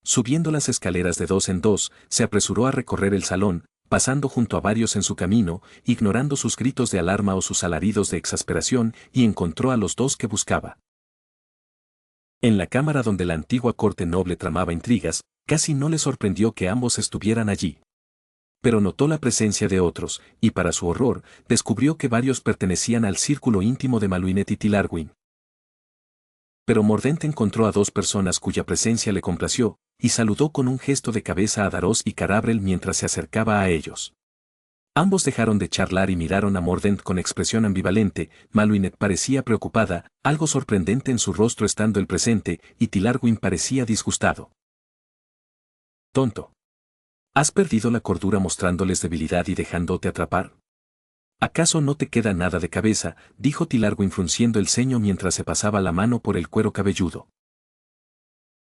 Subiendo las escaleras de dos en dos, se apresuró a recorrer el salón, pasando junto a varios en su camino, ignorando sus gritos de alarma o sus alaridos de exasperación, y encontró a los dos que buscaba. En la cámara donde la antigua corte noble tramaba intrigas, casi no le sorprendió que ambos estuvieran allí. Pero notó la presencia de otros, y para su horror, descubrió que varios pertenecían al círculo íntimo de Maluinet y Tilarwin. Pero Mordent encontró a dos personas cuya presencia le complació, y saludó con un gesto de cabeza a Daros y Carabrel mientras se acercaba a ellos. Ambos dejaron de charlar y miraron a Mordent con expresión ambivalente. Maluinet parecía preocupada, algo sorprendente en su rostro estando el presente, y Tilarwin parecía disgustado. Tonto. ¿Has perdido la cordura mostrándoles debilidad y dejándote atrapar? ¿Acaso no te queda nada de cabeza?, dijo Tilarwin frunciendo el ceño mientras se pasaba la mano por el cuero cabelludo.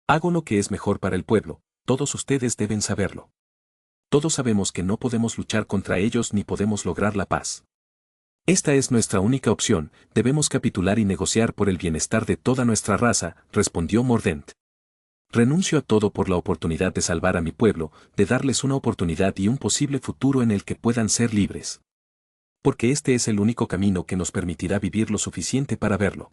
Hago lo que es mejor para el pueblo, todos ustedes deben saberlo. Todos sabemos que no podemos luchar contra ellos ni podemos lograr la paz. Esta es nuestra única opción, debemos capitular y negociar por el bienestar de toda nuestra raza, respondió Mordent. Renuncio a todo por la oportunidad de salvar a mi pueblo, de darles una oportunidad y un posible futuro en el que puedan ser libres. Porque este es el único camino que nos permitirá vivir lo suficiente para verlo.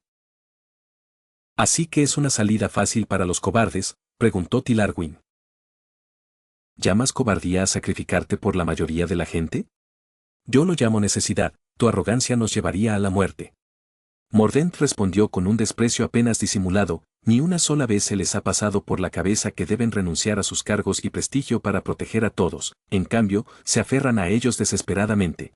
¿Así que es una salida fácil para los cobardes?, preguntó Tilarwin. ¿Llamas cobardía a sacrificarte por la mayoría de la gente? Yo lo llamo necesidad, tu arrogancia nos llevaría a la muerte. Mordent respondió con un desprecio apenas disimulado, ni una sola vez se les ha pasado por la cabeza que deben renunciar a sus cargos y prestigio para proteger a todos, en cambio, se aferran a ellos desesperadamente.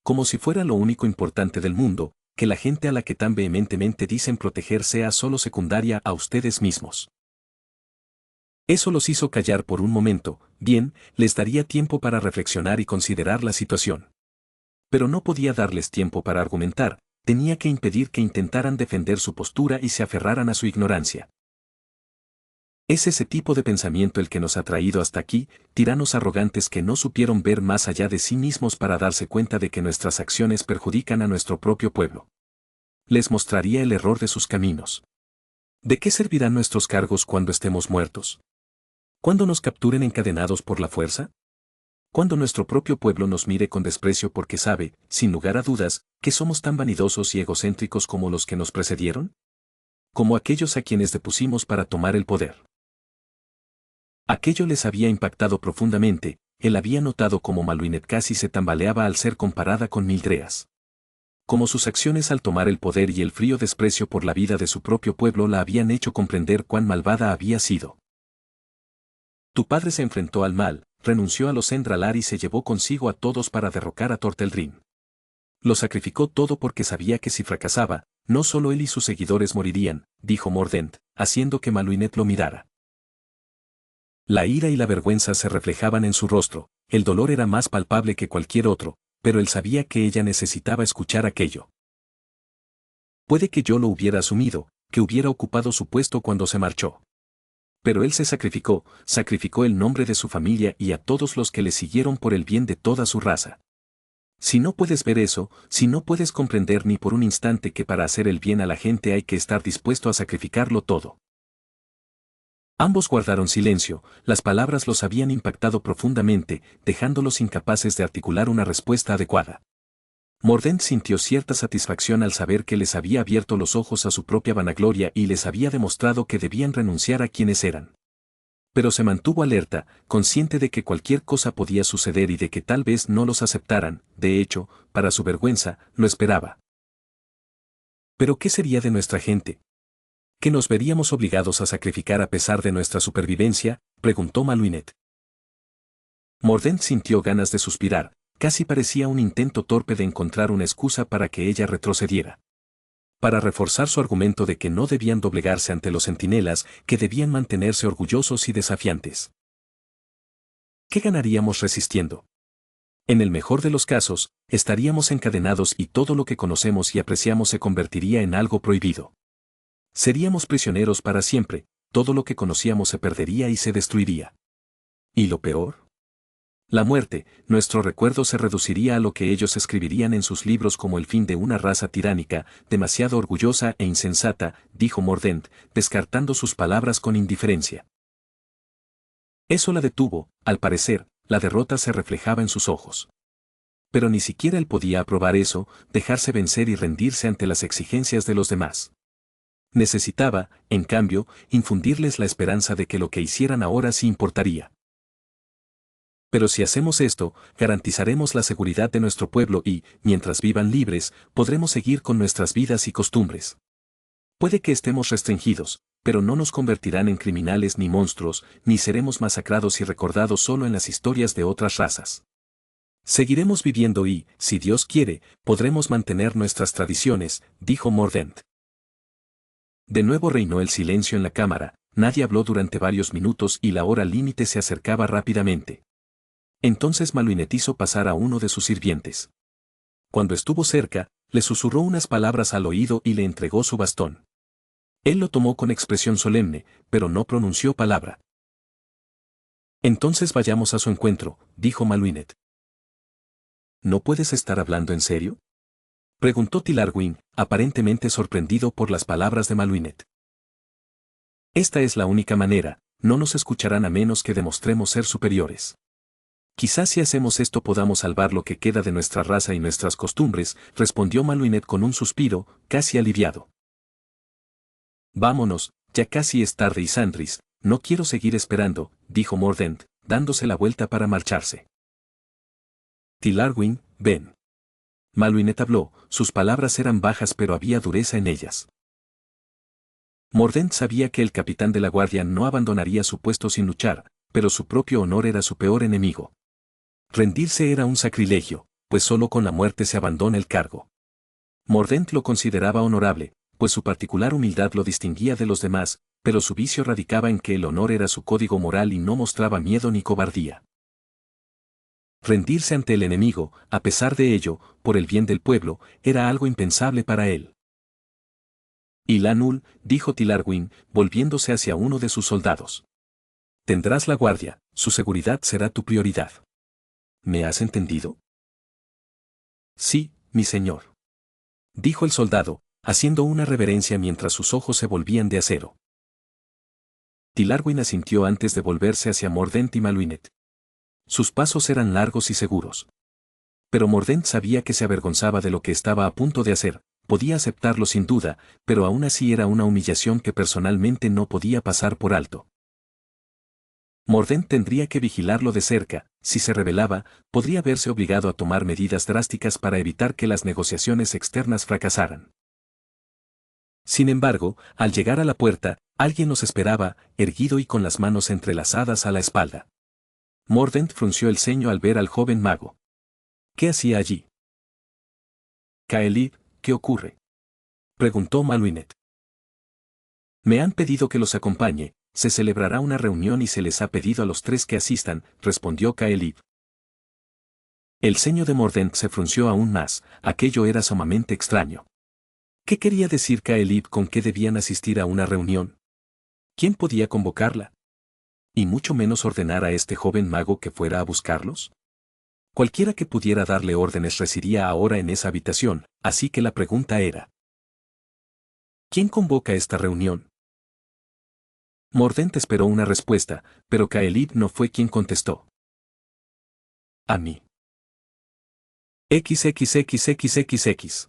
Como si fuera lo único importante del mundo, que la gente a la que tan vehementemente dicen proteger sea solo secundaria a ustedes mismos. Eso los hizo callar por un momento. Bien, les daría tiempo para reflexionar y considerar la situación. Pero no podía darles tiempo para argumentar, tenía que impedir que intentaran defender su postura y se aferraran a su ignorancia. Es ese tipo de pensamiento el que nos ha traído hasta aquí, tiranos arrogantes que no supieron ver más allá de sí mismos para darse cuenta de que nuestras acciones perjudican a nuestro propio pueblo. Les mostraría el error de sus caminos. ¿De qué servirán nuestros cargos cuando estemos muertos? ¿Cuándo nos capturen encadenados por la fuerza? Cuando nuestro propio pueblo nos mire con desprecio porque sabe, sin lugar a dudas, que somos tan vanidosos y egocéntricos como los que nos precedieron? Como aquellos a quienes depusimos para tomar el poder. Aquello les había impactado profundamente, él había notado cómo Maluinet casi se tambaleaba al ser comparada con Mildreas. Como sus acciones al tomar el poder y el frío desprecio por la vida de su propio pueblo la habían hecho comprender cuán malvada había sido. Tu padre se enfrentó al mal, renunció a los Endralar y se llevó consigo a todos para derrocar a Torteldrin. Lo sacrificó todo porque sabía que si fracasaba, no solo él y sus seguidores morirían, dijo Mordent, haciendo que Maluinet lo mirara. La ira y la vergüenza se reflejaban en su rostro, el dolor era más palpable que cualquier otro, pero él sabía que ella necesitaba escuchar aquello. Puede que yo lo hubiera asumido, que hubiera ocupado su puesto cuando se marchó. Pero él se sacrificó el nombre de su familia y a todos los que le siguieron por el bien de toda su raza. Si no puedes ver eso, si no puedes comprender ni por un instante que para hacer el bien a la gente hay que estar dispuesto a sacrificarlo todo. Ambos guardaron silencio, las palabras los habían impactado profundamente, dejándolos incapaces de articular una respuesta adecuada. Mordent sintió cierta satisfacción al saber que les había abierto los ojos a su propia vanagloria y les había demostrado que debían renunciar a quienes eran. Pero se mantuvo alerta, consciente de que cualquier cosa podía suceder y de que tal vez no los aceptaran, de hecho, para su vergüenza, lo esperaba. ¿Pero qué sería de nuestra gente? ¿Que nos veríamos obligados a sacrificar a pesar de nuestra supervivencia?, preguntó Maluinet. Mordent sintió ganas de suspirar, casi parecía un intento torpe de encontrar una excusa para que ella retrocediera. Para reforzar su argumento de que no debían doblegarse ante los centinelas, que debían mantenerse orgullosos y desafiantes. ¿Qué ganaríamos resistiendo? En el mejor de los casos, estaríamos encadenados y todo lo que conocemos y apreciamos se convertiría en algo prohibido. Seríamos prisioneros para siempre, todo lo que conocíamos se perdería y se destruiría. ¿Y lo peor? La muerte, nuestro recuerdo se reduciría a lo que ellos escribirían en sus libros como el fin de una raza tiránica, demasiado orgullosa e insensata, dijo Mordent, descartando sus palabras con indiferencia. Eso la detuvo, al parecer, la derrota se reflejaba en sus ojos. Pero ni siquiera él podía aprobar eso, dejarse vencer y rendirse ante las exigencias de los demás. Necesitaba, en cambio, infundirles la esperanza de que lo que hicieran ahora sí importaría. Pero si hacemos esto, garantizaremos la seguridad de nuestro pueblo y, mientras vivan libres, podremos seguir con nuestras vidas y costumbres. Puede que estemos restringidos, pero no nos convertirán en criminales ni monstruos, ni seremos masacrados y recordados solo en las historias de otras razas. Seguiremos viviendo y, si Dios quiere, podremos mantener nuestras tradiciones, dijo Mordent. De nuevo reinó el silencio en la cámara, nadie habló durante varios minutos y la hora límite se acercaba rápidamente. Entonces Maluinet hizo pasar a uno de sus sirvientes. Cuando estuvo cerca, le susurró unas palabras al oído y le entregó su bastón. Él lo tomó con expresión solemne, pero no pronunció palabra. Entonces vayamos a su encuentro, dijo Maluinet. ¿No puedes estar hablando en serio?, preguntó Tilarwin, aparentemente sorprendido por las palabras de Maluinet. Esta es la única manera, no nos escucharán a menos que demostremos ser superiores. Quizás si hacemos esto podamos salvar lo que queda de nuestra raza y nuestras costumbres, respondió Maluinet con un suspiro, casi aliviado. Vámonos, ya casi es tarde y Sandris, no quiero seguir esperando, dijo Mordent, dándose la vuelta para marcharse. Tilarwin, ven. Maluinet habló, sus palabras eran bajas pero había dureza en ellas. Mordent sabía que el capitán de la guardia no abandonaría su puesto sin luchar, pero su propio honor era su peor enemigo. Rendirse era un sacrilegio, pues solo con la muerte se abandona el cargo. Mordent lo consideraba honorable, pues su particular humildad lo distinguía de los demás, pero su vicio radicaba en que el honor era su código moral y no mostraba miedo ni cobardía. Rendirse ante el enemigo, a pesar de ello, por el bien del pueblo, era algo impensable para él. Y Lanul, dijo Tilarwin, volviéndose hacia uno de sus soldados. Tendrás la guardia, su seguridad será tu prioridad. ¿Me has entendido? Sí, mi señor. Dijo el soldado, haciendo una reverencia mientras sus ojos se volvían de acero. Tilarwin asintió antes de volverse hacia Mordent y Maluinet. Sus pasos eran largos y seguros. Pero Mordent sabía que se avergonzaba de lo que estaba a punto de hacer, podía aceptarlo sin duda, pero aún así era una humillación que personalmente no podía pasar por alto. Mordent tendría que vigilarlo de cerca, si se rebelaba, podría verse obligado a tomar medidas drásticas para evitar que las negociaciones externas fracasaran. Sin embargo, al llegar a la puerta, alguien los esperaba, erguido y con las manos entrelazadas a la espalda. Mordent frunció el ceño al ver al joven mago. ¿Qué hacía allí? Caelid, ¿qué ocurre? Preguntó Maluinet. Me han pedido que los acompañe, se celebrará una reunión y se les ha pedido a los tres que asistan, respondió Caelid. El ceño de Mordent se frunció aún más, aquello era sumamente extraño. ¿Qué quería decir Caelid con que debían asistir a una reunión? ¿Quién podía convocarla? Y mucho menos ordenar a este joven mago que fuera a buscarlos. Cualquiera que pudiera darle órdenes residía ahora en esa habitación, así que la pregunta era: ¿quién convoca esta reunión? Mordent esperó una respuesta, pero Caelid no fue quien contestó. A mí. XXXXXX.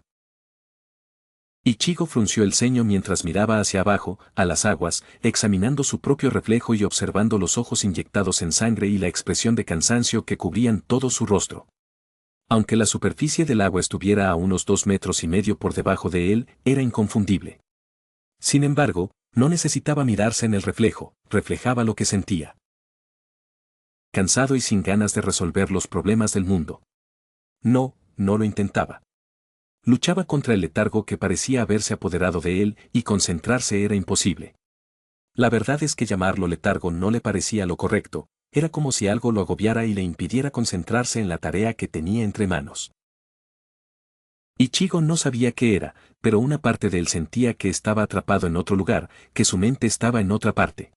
Ichigo frunció el ceño mientras miraba hacia abajo, a las aguas, examinando su propio reflejo y observando los ojos inyectados en sangre y la expresión de cansancio que cubrían todo su rostro. Aunque la superficie del agua estuviera a unos 2,5 metros por debajo de él, era inconfundible. Sin embargo, no necesitaba mirarse en el reflejo, reflejaba lo que sentía. Cansado y sin ganas de resolver los problemas del mundo. No lo intentaba. Luchaba contra el letargo que parecía haberse apoderado de él y concentrarse era imposible. La verdad es que llamarlo letargo no le parecía lo correcto, era como si algo lo agobiara y le impidiera concentrarse en la tarea que tenía entre manos. Ichigo no sabía qué era, pero una parte de él sentía que estaba atrapado en otro lugar, que su mente estaba en otra parte.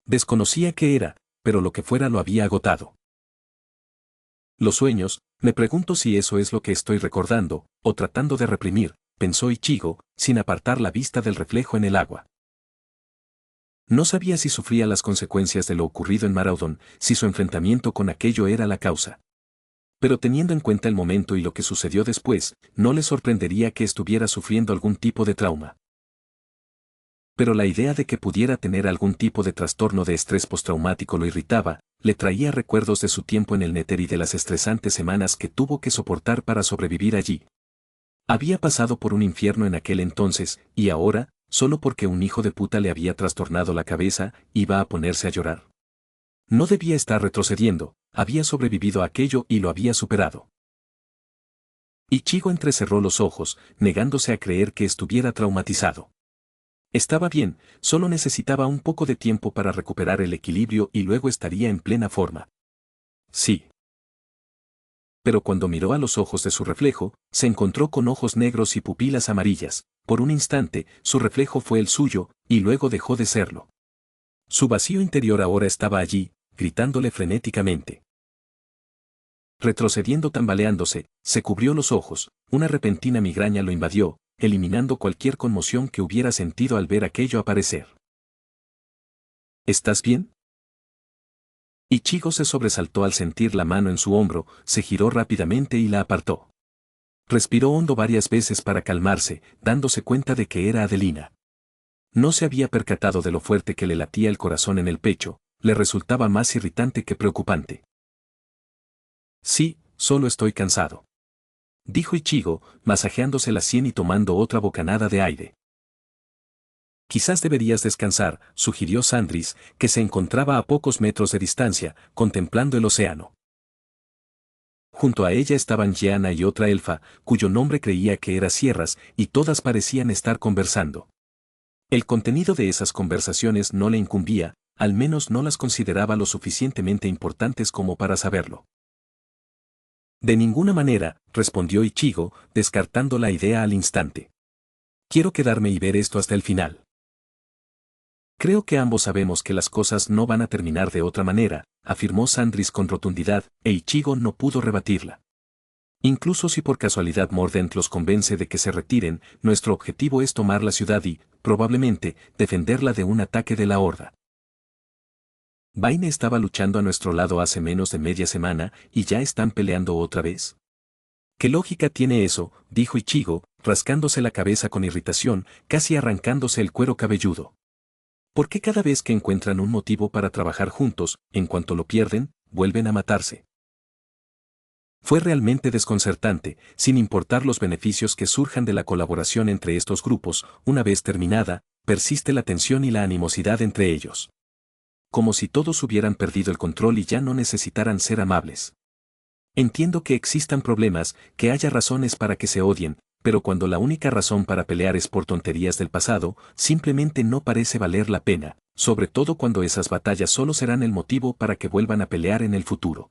Desconocía qué era, pero lo que fuera lo había agotado. Los sueños, me pregunto si eso es lo que estoy recordando, o tratando de reprimir, pensó Ichigo, sin apartar la vista del reflejo en el agua. No sabía si sufría las consecuencias de lo ocurrido en Maraudon, si su enfrentamiento con aquello era la causa. Pero teniendo en cuenta el momento y lo que sucedió después, no le sorprendería que estuviera sufriendo algún tipo de trauma. Pero la idea de que pudiera tener algún tipo de trastorno de estrés postraumático lo irritaba, le traía recuerdos de su tiempo en el Nether y de las estresantes semanas que tuvo que soportar para sobrevivir allí. Había pasado por un infierno en aquel entonces, y ahora, solo porque un hijo de puta le había trastornado la cabeza, iba a ponerse a llorar. No debía estar retrocediendo, había sobrevivido a aquello y lo había superado. Ichigo entrecerró los ojos, negándose a creer que estuviera traumatizado. Estaba bien, solo necesitaba un poco de tiempo para recuperar el equilibrio y luego estaría en plena forma. Sí. Pero cuando miró a los ojos de su reflejo, se encontró con ojos negros y pupilas amarillas. Por un instante, su reflejo fue el suyo, y luego dejó de serlo. Su vacío interior ahora estaba allí, gritándole frenéticamente. Retrocediendo tambaleándose, se cubrió los ojos, una repentina migraña lo invadió, eliminando cualquier conmoción que hubiera sentido al ver aquello aparecer. ¿Estás bien? Ichigo se sobresaltó al sentir la mano en su hombro, se giró rápidamente y la apartó. Respiró hondo varias veces para calmarse, dándose cuenta de que era Adelina. No se había percatado de lo fuerte que le latía el corazón en el pecho, le resultaba más irritante que preocupante. Sí, solo estoy cansado, dijo Ichigo, masajeándose la sien y tomando otra bocanada de aire. Quizás deberías descansar, sugirió Sandris, que se encontraba a pocos metros de distancia, contemplando el océano. Junto a ella estaban Gianna y otra elfa, cuyo nombre creía que era Sierras, y todas parecían estar conversando. El contenido de esas conversaciones no le incumbía, al menos no las consideraba lo suficientemente importantes como para saberlo. De ninguna manera, respondió Ichigo, descartando la idea al instante. Quiero quedarme y ver esto hasta el final. Creo que ambos sabemos que las cosas no van a terminar de otra manera, afirmó Sandris con rotundidad, e Ichigo no pudo rebatirla. Incluso si por casualidad Mordent los convence de que se retiren, nuestro objetivo es tomar la ciudad y, probablemente, defenderla de un ataque de la Horda. Vaine estaba luchando a nuestro lado hace menos de media semana, y ya están peleando otra vez. ¿Qué lógica tiene eso?, dijo Ichigo, rascándose la cabeza con irritación, casi arrancándose el cuero cabelludo. ¿Por qué cada vez que encuentran un motivo para trabajar juntos, en cuanto lo pierden, vuelven a matarse? Fue realmente desconcertante, sin importar los beneficios que surjan de la colaboración entre estos grupos, una vez terminada, persiste la tensión y la animosidad entre ellos. Como si todos hubieran perdido el control y ya no necesitaran ser amables. Entiendo que existan problemas, que haya razones para que se odien, pero cuando la única razón para pelear es por tonterías del pasado, simplemente no parece valer la pena, sobre todo cuando esas batallas solo serán el motivo para que vuelvan a pelear en el futuro.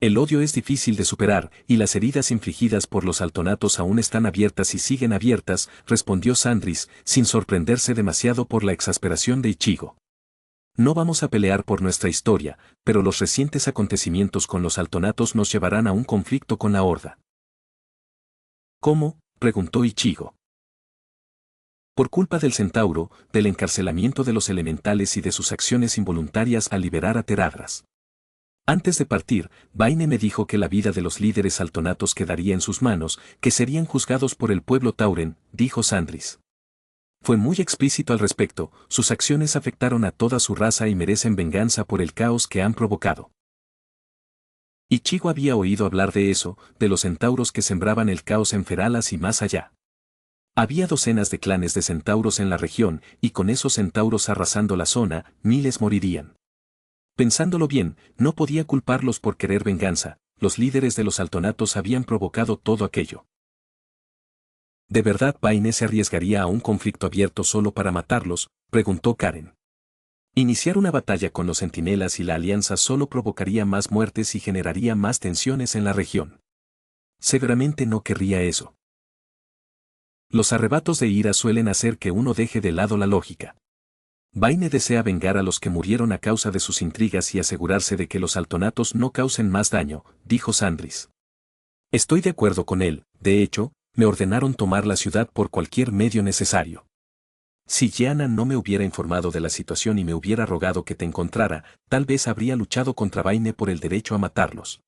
El odio es difícil de superar, y las heridas infligidas por los altonatos aún están abiertas y siguen abiertas, respondió Sandris, sin sorprenderse demasiado por la exasperación de Ichigo. No vamos a pelear por nuestra historia, pero los recientes acontecimientos con los altonatos nos llevarán a un conflicto con la Horda. ¿Cómo?, preguntó Ichigo. Por culpa del centauro, del encarcelamiento de los elementales y de sus acciones involuntarias al liberar a Teradras. Antes de partir, Vaine me dijo que la vida de los líderes altonatos quedaría en sus manos, que serían juzgados por el pueblo Tauren, dijo Sandris. Fue muy explícito al respecto, sus acciones afectaron a toda su raza y merecen venganza por el caos que han provocado. Ichigo había oído hablar de eso, de los centauros que sembraban el caos en Feralas y más allá. Había docenas de clanes de centauros en la región, y con esos centauros arrasando la zona, miles morirían. Pensándolo bien, no podía culparlos por querer venganza, los líderes de los altonatos habían provocado todo aquello. ¿De verdad Vaine se arriesgaría a un conflicto abierto solo para matarlos?, preguntó Karen. Iniciar una batalla con los centinelas y la alianza solo provocaría más muertes y generaría más tensiones en la región. Seguramente no querría eso. Los arrebatos de ira suelen hacer que uno deje de lado la lógica. Vaine desea vengar a los que murieron a causa de sus intrigas y asegurarse de que los altonatos no causen más daño, dijo Sandris. Estoy de acuerdo con él, de hecho, me ordenaron tomar la ciudad por cualquier medio necesario. Si Jeanna no me hubiera informado de la situación y me hubiera rogado que te encontrara, tal vez habría luchado contra Vaine por el derecho a matarlos.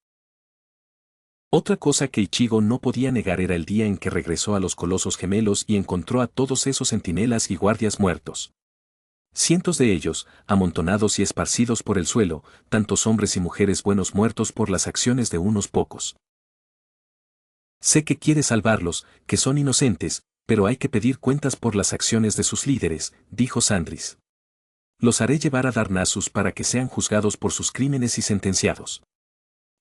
Otra cosa que Ichigo no podía negar era el día en que regresó a los Colosos Gemelos y encontró a todos esos centinelas y guardias muertos. Cientos de ellos, amontonados y esparcidos por el suelo, tantos hombres y mujeres buenos muertos por las acciones de unos pocos. Sé que quiere salvarlos, que son inocentes, pero hay que pedir cuentas por las acciones de sus líderes, dijo Sandris. Los haré llevar a Darnassus para que sean juzgados por sus crímenes y sentenciados.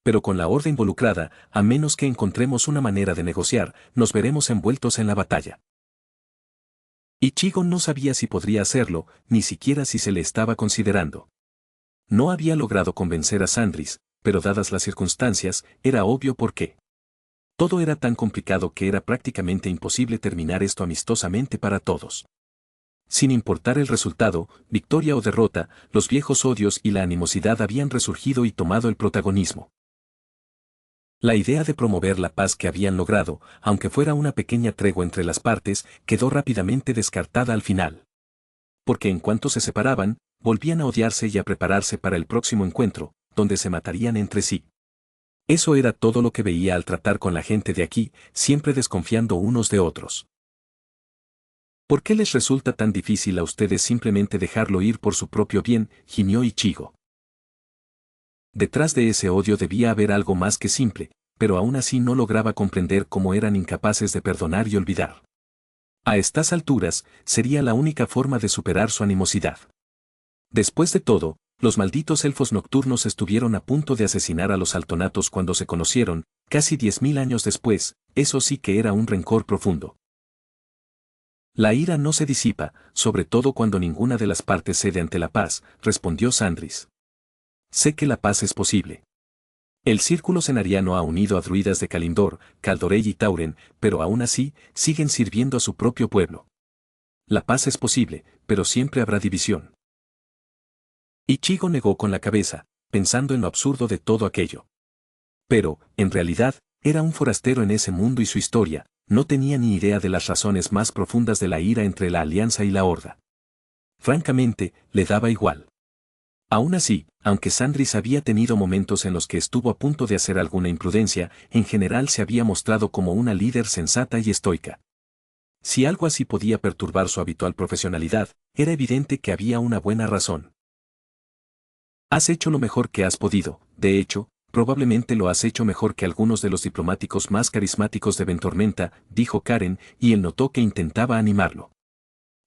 Pero con la Horda involucrada, a menos que encontremos una manera de negociar, nos veremos envueltos en la batalla. Ichigo no sabía si podría hacerlo, ni siquiera si se le estaba considerando. No había logrado convencer a Sandris, pero dadas las circunstancias, era obvio por qué. Todo era tan complicado que era prácticamente imposible terminar esto amistosamente para todos. Sin importar el resultado, victoria o derrota, los viejos odios y la animosidad habían resurgido y tomado el protagonismo. La idea de promover la paz que habían logrado, aunque fuera una pequeña tregua entre las partes, quedó rápidamente descartada al final. Porque en cuanto se separaban, volvían a odiarse y a prepararse para el próximo encuentro, donde se matarían entre sí. Eso era todo lo que veía al tratar con la gente de aquí, siempre desconfiando unos de otros. ¿Por qué les resulta tan difícil a ustedes simplemente dejarlo ir por su propio bien?, gimió Ichigo. Detrás de ese odio debía haber algo más que simple, pero aún así no lograba comprender cómo eran incapaces de perdonar y olvidar. A estas alturas, sería la única forma de superar su animosidad. Después de todo, los malditos elfos nocturnos estuvieron a punto de asesinar a los altonatos cuando se conocieron, casi 10.000 años después, eso sí que era un rencor profundo. La ira no se disipa, sobre todo cuando ninguna de las partes cede ante la paz, respondió Sandris. Sé que la paz es posible. El círculo cenariano ha unido a druidas de Kalimdor, Kaldorei y Tauren, pero aún así, siguen sirviendo a su propio pueblo. La paz es posible, pero siempre habrá división. Ichigo negó con la cabeza, pensando en lo absurdo de todo aquello. Pero, en realidad, era un forastero en ese mundo y su historia, no tenía ni idea de las razones más profundas de la ira entre la Alianza y la Horda. Francamente, le daba igual. Aún así, aunque Sandris había tenido momentos en los que estuvo a punto de hacer alguna imprudencia, en general se había mostrado como una líder sensata y estoica. Si algo así podía perturbar su habitual profesionalidad, era evidente que había una buena razón. Has hecho lo mejor que has podido, de hecho, probablemente lo has hecho mejor que algunos de los diplomáticos más carismáticos de Ventormenta, dijo Karen, y él notó que intentaba animarlo.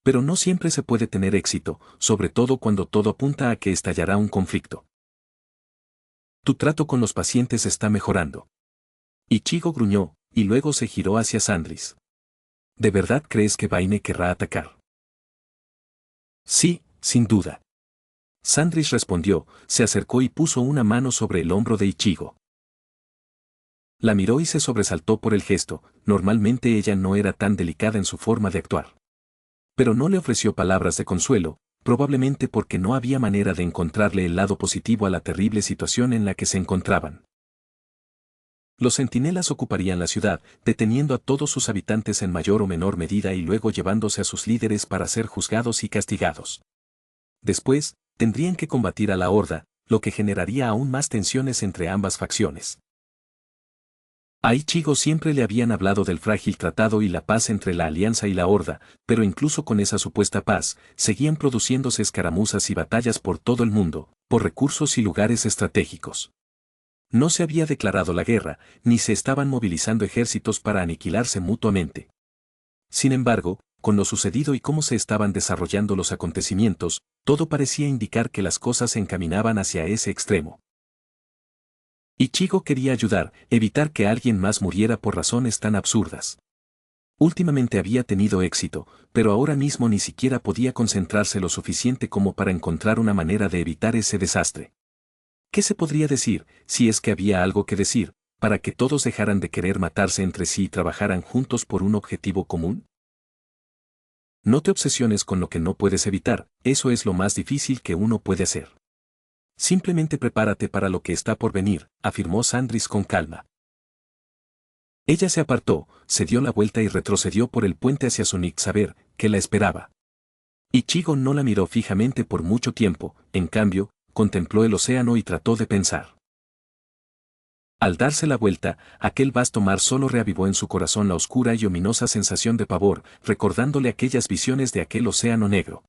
Pero no siempre se puede tener éxito, sobre todo cuando todo apunta a que estallará un conflicto. Tu trato con los pacientes está mejorando. Ichigo gruñó, y luego se giró hacia Sandris. ¿De verdad crees que Vaine querrá atacar? Sí, sin duda. Sandris respondió, se acercó y puso una mano sobre el hombro de Ichigo. La miró y se sobresaltó por el gesto, normalmente ella no era tan delicada en su forma de actuar. Pero no le ofreció palabras de consuelo, probablemente porque no había manera de encontrarle el lado positivo a la terrible situación en la que se encontraban. Los centinelas ocuparían la ciudad, deteniendo a todos sus habitantes en mayor o menor medida y luego llevándose a sus líderes para ser juzgados y castigados. Después, tendrían que combatir a la Horda, lo que generaría aún más tensiones entre ambas facciones. A Ichigo siempre le habían hablado del frágil tratado y la paz entre la Alianza y la Horda, pero incluso con esa supuesta paz, seguían produciéndose escaramuzas y batallas por todo el mundo, por recursos y lugares estratégicos. No se había declarado la guerra, ni se estaban movilizando ejércitos para aniquilarse mutuamente. Sin embargo, con lo sucedido y cómo se estaban desarrollando los acontecimientos, todo parecía indicar que las cosas se encaminaban hacia ese extremo. Ichigo quería ayudar, evitar que alguien más muriera por razones tan absurdas. Últimamente había tenido éxito, pero ahora mismo ni siquiera podía concentrarse lo suficiente como para encontrar una manera de evitar ese desastre. ¿Qué se podría decir, si es que había algo que decir, para que todos dejaran de querer matarse entre sí y trabajaran juntos por un objetivo común? No te obsesiones con lo que no puedes evitar, eso es lo más difícil que uno puede hacer. Simplemente prepárate para lo que está por venir, afirmó Sandris con calma. Ella se apartó, se dio la vuelta y retrocedió por el puente hacia Sonic saber, que la esperaba. Ichigo no la miró fijamente por mucho tiempo, en cambio, contempló el océano y trató de pensar. Al darse la vuelta, aquel vasto mar solo reavivó en su corazón la oscura y ominosa sensación de pavor, recordándole aquellas visiones de aquel océano negro.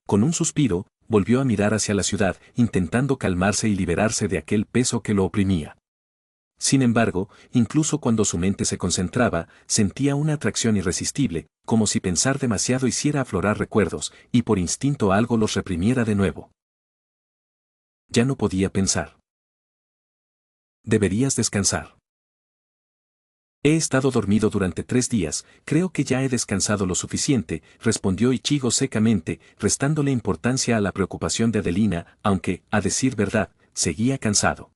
Con un suspiro, volvió a mirar hacia la ciudad, intentando calmarse y liberarse de aquel peso que lo oprimía. Sin embargo, incluso cuando su mente se concentraba, sentía una atracción irresistible, como si pensar demasiado hiciera aflorar recuerdos, y por instinto algo los reprimiera de nuevo. Ya no podía pensar. Deberías descansar. He estado dormido durante 3 días, creo que ya he descansado lo suficiente, respondió Ichigo secamente, restándole importancia a la preocupación de Adelina, aunque, a decir verdad, seguía cansado.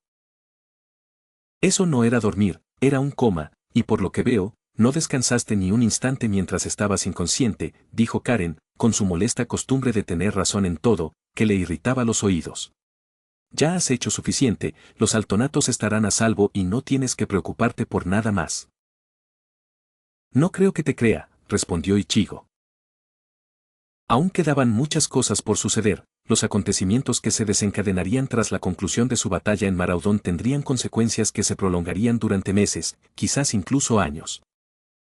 Eso no era dormir, era un coma, y por lo que veo, no descansaste ni un instante mientras estabas inconsciente, dijo Karen, con su molesta costumbre de tener razón en todo, que le irritaba los oídos. Ya has hecho suficiente, los altonatos estarán a salvo y no tienes que preocuparte por nada más. No creo que te crea, respondió Ichigo. Aún quedaban muchas cosas por suceder, los acontecimientos que se desencadenarían tras la conclusión de su batalla en Maraudon tendrían consecuencias que se prolongarían durante meses, quizás incluso años.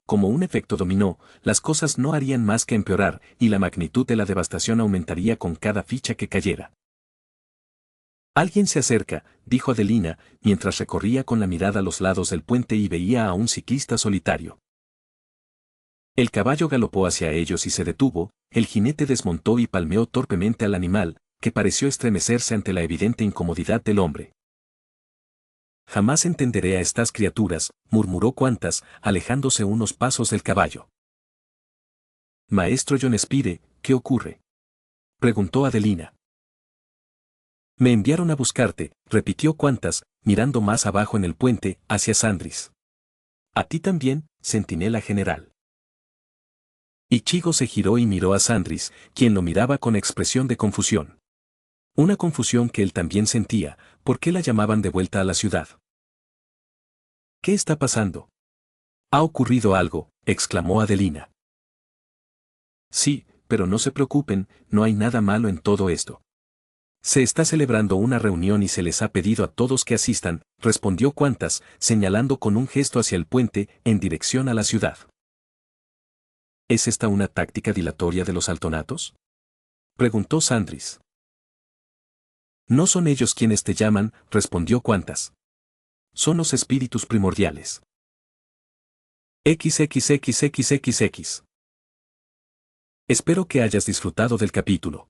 Como un efecto dominó, las cosas no harían más que empeorar, y la magnitud de la devastación aumentaría con cada ficha que cayera. Alguien se acerca, dijo Adelina, mientras recorría con la mirada los lados del puente y veía a un ciclista solitario. El caballo galopó hacia ellos y se detuvo, el jinete desmontó y palmeó torpemente al animal, que pareció estremecerse ante la evidente incomodidad del hombre. Jamás entenderé a estas criaturas, murmuró Quantas, alejándose unos pasos del caballo. Maestro John Spire, ¿qué ocurre? Preguntó Adelina. Me enviaron a buscarte, repitió Quantas, mirando más abajo en el puente, hacia Sandris. A ti también, centinela general. Ichigo se giró y miró a Sandris, quien lo miraba con expresión de confusión. Una confusión que él también sentía. ¿Por qué la llamaban de vuelta a la ciudad? ¿Qué está pasando? Ha ocurrido algo, exclamó Adelina. Sí, pero no se preocupen, no hay nada malo en todo esto. Se está celebrando una reunión y se les ha pedido a todos que asistan, respondió Qantas, señalando con un gesto hacia el puente, en dirección a la ciudad. ¿Es esta una táctica dilatoria de los altonatos? Preguntó Sandris. No son ellos quienes te llaman, respondió Qantas. Son los espíritus primordiales. XXXXXX. Espero que hayas disfrutado del capítulo.